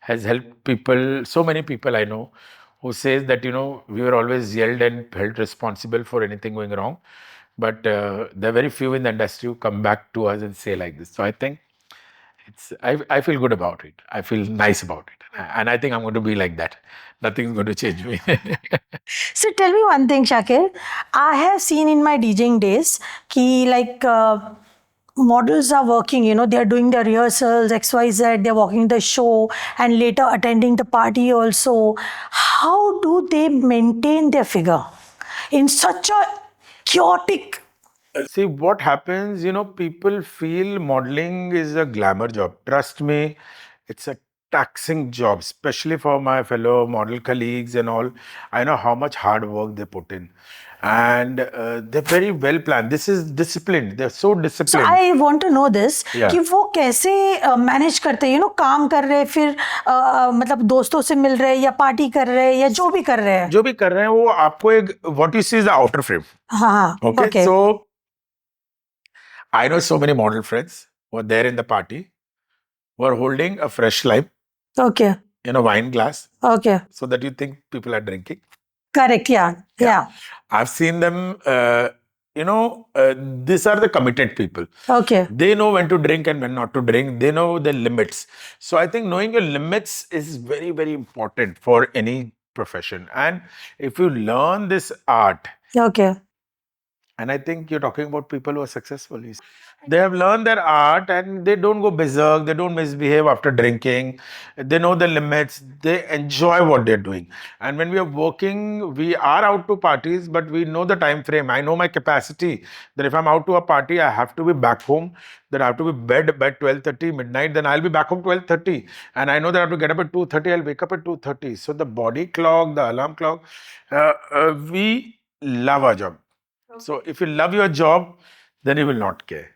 has helped people, so many people I know, who says that, we were always yelled and held responsible for anything going wrong. But there are very few in the industry who come back to us and say like this. So I think I feel good about it. I feel nice about it. And I think I'm going to be like that. Nothing's going to change me. So tell me one thing, Shakir. I have seen in my DJing days ki like models are working, they are doing their rehearsals, XYZ, they're walking the show and later attending the party also. How do they maintain their figure in such a chaotic? See, what happens, people feel modeling is a glamour job. Trust me, it's a taxing job, especially for my fellow model colleagues and all. I know how much hard work they put in. And they're very well planned. This is disciplined. They're so So disciplined. I want to know this Yeah. कि वो कैसे manage करते हैं, काम कर रहे हैं, फिर मतलब दोस्तों से मिल रहे हैं या पार्टी कर रहे हैं या जो भी कर रहे हैं. जो भी कर रहे हैं वो आपको एक what you see is the outer frame. हाँ. Okay. So I know so many model friends who are there in the party who are holding a fresh lime Okay. in a wine glass Okay. so that you think people are drinking. Correct. Yeah. I've seen them, these are the committed people. Okay. They know when to drink and when not to drink. They know the limits. So I think knowing your limits is very, very important for any profession. And if you learn this art, Okay. and I think you're talking about people who are successful. They have learned their art and they don't go berserk, they don't misbehave after drinking, they know the limits, they enjoy what they're doing. And when we are working, we are out to parties, but we know the time frame. I know my capacity that if I'm out to a party, I have to be back home, that I have to be bed by 12:30 midnight, then I'll be back home 12:30. And I know that I have to get up at 2:30, I'll wake up at 2:30. So the body clock, the alarm clock, we love our job. So if you love your job, then you will not care.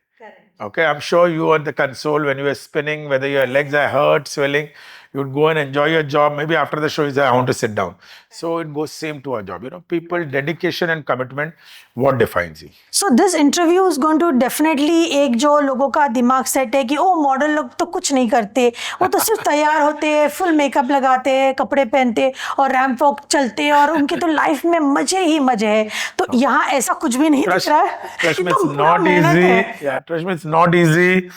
Okay, I'm sure you at the console when you were spinning, whether your legs are hurt, swelling, you would go and enjoy your job. Maybe after the show, you say, I want to sit down. So it goes same to our job. People, dedication and commitment, what defines you? So this interview is going to definitely एक जो लोगों का दिमाग set है कि ओ model लोग तो कुछ नहीं करते, वो तो सिर्फ तैयार होते हैं, फुल मेकअप लगाते हैं, कपड़े पहनते और रैंप वॉक चलते हैं और उनके तो लाइफ में मजे ही मजे हैं. तो यहाँ ऐसा कुछ भी नहीं दिख रहा है. Trust me, ये तो it's पूरा not मेहनत easy. है. Yeah, trust me, it's not easy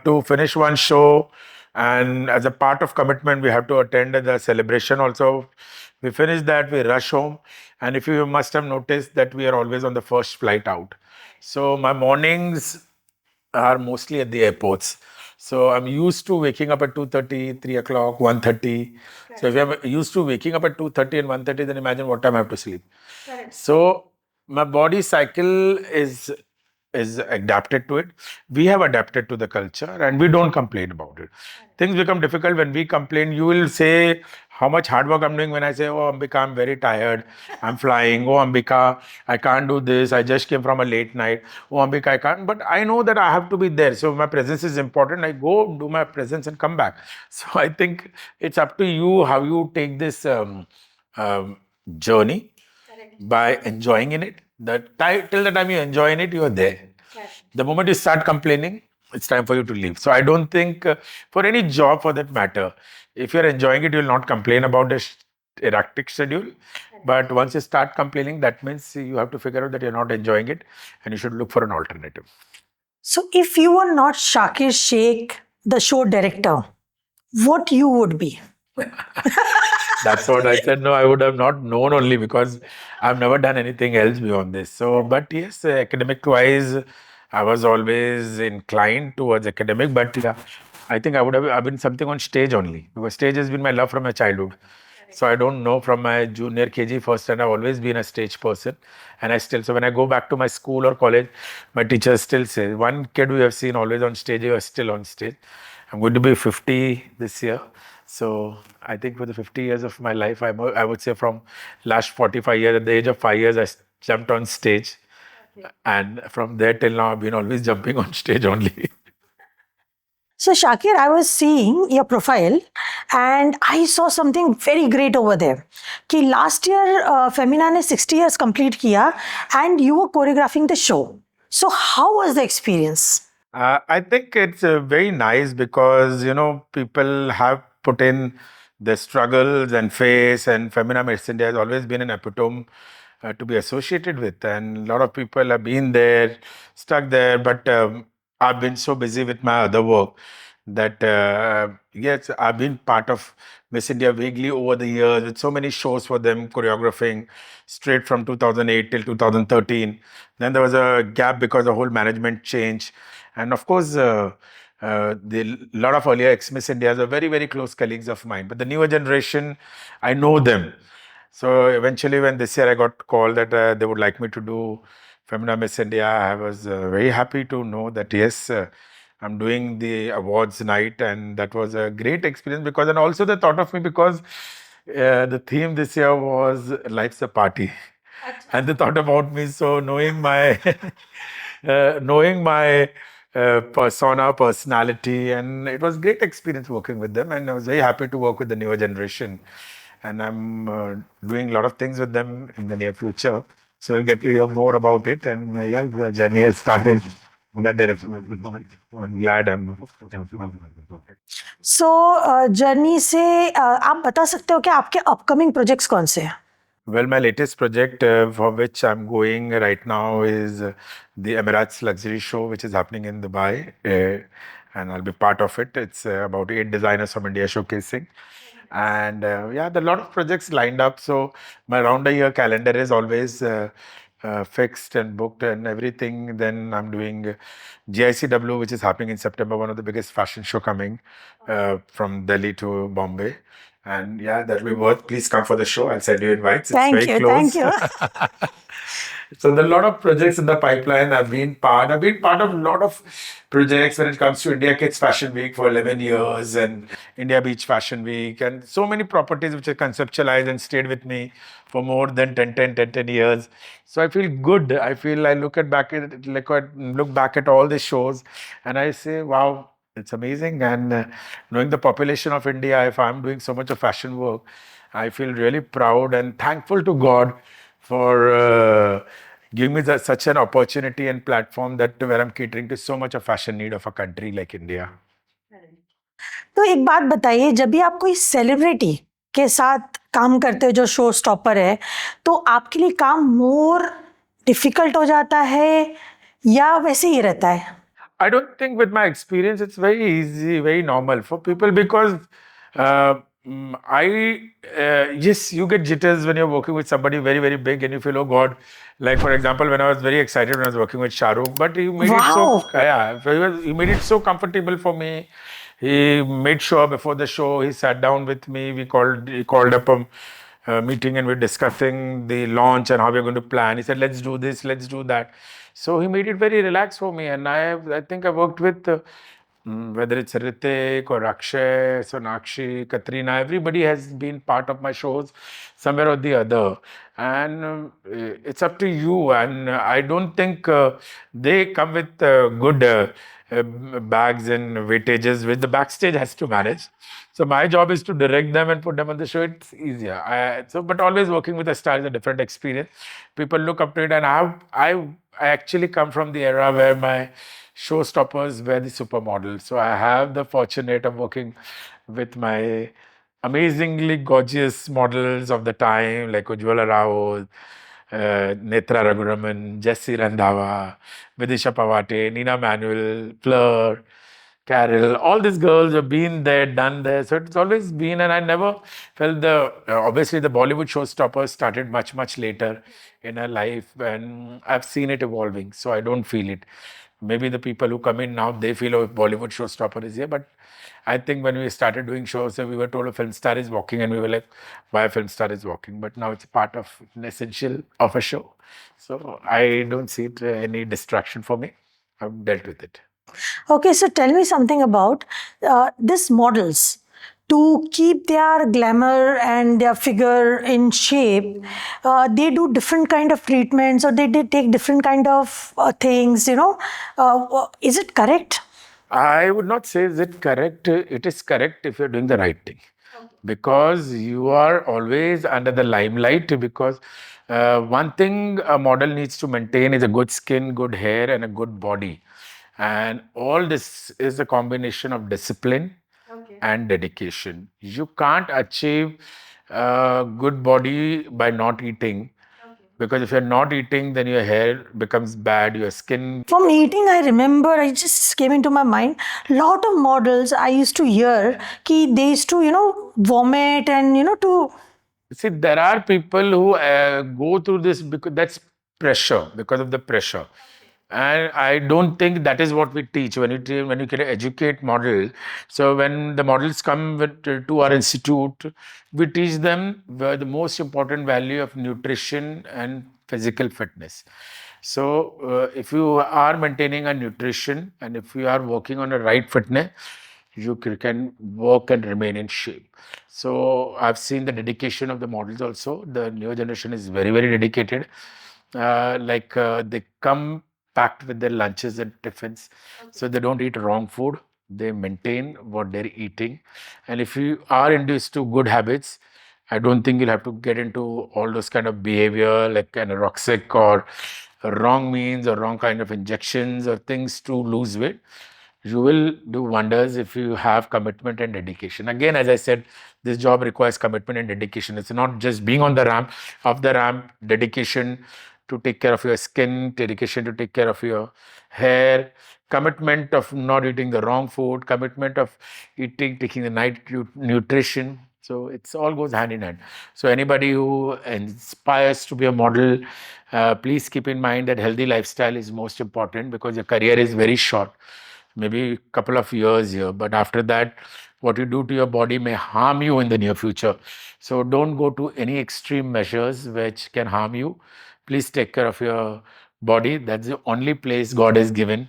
to finish one show. And as a part of commitment, we have to attend the celebration also. We finish that, we rush home. And if you must have noticed that we are always on the first flight out. So my mornings are mostly at the airports. So I'm used to waking up at 2:30, 3 o'clock, 1:30. So if I'm used to waking up at 2:30 and 1:30, then imagine what time I have to sleep. So my body cycle is adapted to it. We have adapted to the culture and we don't complain about it. Things become difficult when we complain. You will say how much hard work I'm doing when I say, oh, Ambika, I'm very tired. I'm flying. Oh, Ambika, I can't do this. I just came from a late night. Oh, Ambika, I can't. But I know that I have to be there. So my presence is important. I go do my presence and come back. So I think it's up to you how you take this journey by enjoying in it. Till the time you enjoy in it, you are there. The moment you start complaining, it's time for you to leave. So I don't think for any job for that matter, if you're enjoying it, you'll not complain about the erratic schedule. But once you start complaining, that means you have to figure out that you're not enjoying it and you should look for an alternative. So if you were not Shakir Sheikh, the show director, what you would be? That's what I said. No, I would have not known only because I've never done anything else beyond this. So, but yes, academic wise, I was always inclined towards academic. But yeah, I think I would have been something on stage only because stage has been my love from my childhood. So I don't know, from my junior KG first and I've always been a stage person. And so when I go back to my school or college, my teachers still say, one kid we have seen always on stage, you are still on stage. I'm going to be 50 this year. So I think for the 50 years of my life, I would say from last 45 years, at the age of 5 years, I jumped on stage. Okay. And from there till now, I've been always jumping on stage only. So Shakir, I was seeing your profile and I saw something very great over there. कि last year Femina ने 60 years complete किया and you were choreographing the show. So how was the experience? I think it's very nice because, people have put in the struggles and face, and Femina Miss India has always been an epitome to be associated with. And a lot of people have been there, stuck there, but I've been so busy with my other work that yes, I've been part of Miss India vaguely over the years with so many shows for them, choreographing straight from 2008 till 2013. Then there was a gap because the whole management change, and of course. The lot of earlier ex-Miss Indias are very, very close colleagues of mine. But the newer generation, I know them. So eventually, when this year I got called that they would like me to do Femina Miss India, I was very happy to know that yes, I'm doing the awards night, and that was a great experience because, and also the thought of me because the theme this year was Life's a Party, and they thought about me. So knowing my knowing my persona, personality, and it was great experience working with them. And I was very happy to work with the newer generation. And I'm doing a lot of things with them in the near future. So we'll get to hear more about it. And yeah, the journey has started. In that direction. I'm glad I'm. So journey से आप बता सकते हो कि आपके upcoming projects कौन से हैं? Well, my latest project for which I'm going right now is the Emirates Luxury Show, which is happening in Dubai, and I'll be part of it. It's about 8 designers from India showcasing, and yeah, there are a lot of projects lined up. So my round-a-year calendar is always fixed and booked and everything. Then I'm doing GICW, which is happening in September, one of the biggest fashion show coming from Delhi to Bombay. And yeah, that'll be worth. Please come for the show. I'll send you invites. It's Thank very you, close. thank you. So there are a lot of projects in the pipeline. I've been part of a lot of projects when it comes to India Kids Fashion Week for 11 years and India Beach Fashion Week and so many properties which are conceptualized and stayed with me for more than 10 years. So I feel good. I feel I look back at all these shows and I say, wow, it's amazing. And knowing the population of India, if I'm doing so much of fashion work, I feel really proud and thankful to God for giving me such an opportunity and platform that where I'm catering to so much of fashion need of a country like India. तो एक बात बताइए, जब भी आप कोई celebrity के साथ काम करते हो जो शो स्टॉपर है, तो आपके लिए काम मोर डिफिकल्ट हो जाता है या वैसे ही रहता है? I don't think with my experience it's very easy, very normal for people because yes, you get jitters when you're working with somebody very, very big and you feel, oh God, like for example, when I was very excited when I was working with Shah Rukh, but he made it so, Wow. yeah, he made it so comfortable for me. He made sure before the show, he sat down with me. He called up a meeting and we're discussing the launch and how we're going to plan. He said, let's do this, let's do that. So he made it very relaxed for me. And I think I worked with, whether it's Ritik or Akshay, Sonakshi, Katrina, everybody has been part of my shows somewhere or the other. And it's up to you. And I don't think they come with good bags and weightages, which the backstage has to manage. So my job is to direct them and put them on the show. It's easier. But always working with a star is a different experience. People look up to it, and I actually come from the era where my showstoppers were the supermodels. So I have the fortunate of working with my amazingly gorgeous models of the time, like Ujjwala Rao, Netra Raguraman, Jessie Randhawa, Vidisha Pawate, Nina Manuel, Fleur, Carol, all these girls have been there, done there. So it's always been, and I never felt obviously the Bollywood showstoppers started much, much later in her life, and I've seen it evolving. So I don't feel it. Maybe the people who come in now, they feel, oh, Bollywood showstopper is here. But I think when we started doing shows, we were told a film star is walking, and we were like, why a film star is walking? But now it's part of an essential of a show. So I don't see it any distraction for me. I've dealt with it. Okay, so tell me something about these models. To keep their glamour and their figure in shape, they do different kind of treatments or they take different kind of things, is it correct? I would not say is it correct. It is correct if you're doing the right thing. Because you are always under the limelight. Because one thing a model needs to maintain is a good skin, good hair, and a good body. And all this is a combination of discipline, and dedication. You can't achieve a good body by not eating. Because if you're not eating, then your hair becomes bad, your skin. From eating, I remember, I just came into my mind, lot of models I used to hear कि they used to, vomit and, to. See, there are people who go through this because that's pressure, because of the pressure. And I don't think that is what we teach when you can educate model. So when the models come to our institute, we teach them the most important value of nutrition and physical fitness. So if you are maintaining a nutrition and if you are working on a right fitness, you can work and remain in shape. So I've seen the dedication of the models also. The newer generation is very, very dedicated. They come packed with their lunches and tiffins. So they don't eat wrong food. They maintain what they're eating. And if you are induced to good habits, I don't think you'll have to get into all those kind of behavior like anorexic or wrong means or wrong kind of injections or things to lose weight. You will do wonders if you have commitment and dedication. Again, as I said, this job requires commitment and dedication. It's not just being on the ramp, off the ramp, dedication to take care of your skin, dedication to take care of your hair, commitment of not eating the wrong food, commitment of taking the night nutrition. So it's all goes hand in hand. So anybody who inspires to be a model, please keep in mind that healthy lifestyle is most important because your career is very short, maybe a couple of years here, but after that, what you do to your body may harm you in the near future. So don't go to any extreme measures which can harm you. Please take care of your body. That's the only place God has given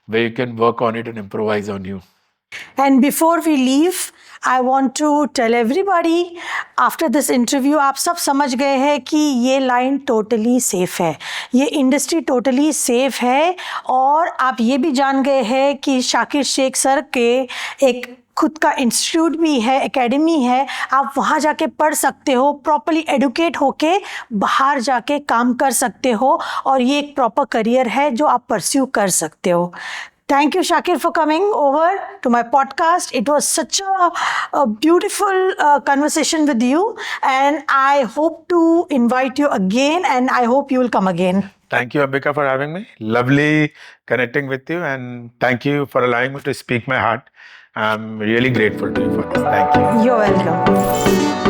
where you can work on it and improvise on you. And before we leave, I want to tell everybody, after this interview, आप सब समझ गए हैं कि ये line totally safe है, ये industry totally safe है, और आप ये भी जान गए हैं कि शाकिर शेख सर के एक खुद का इंस्टीट्यूट भी है, एकेडमी है, आप वहाँ जाके पढ़ सकते हो, प्रॉपर्ली एडुकेट होके बाहर जाके काम कर सकते हो, और ये एक प्रॉपर करियर है जो आप परस्यू कर सकते हो. Thank you, Shakir, for coming over to my podcast. It was such a beautiful conversation with you, and I hope to invite you again, and I hope you will come again. Thank you, Ambika, for having me. Lovely connecting with you, and thank you for allowing me to speak my heart. I'm really grateful to you for this. Thank you. You're welcome.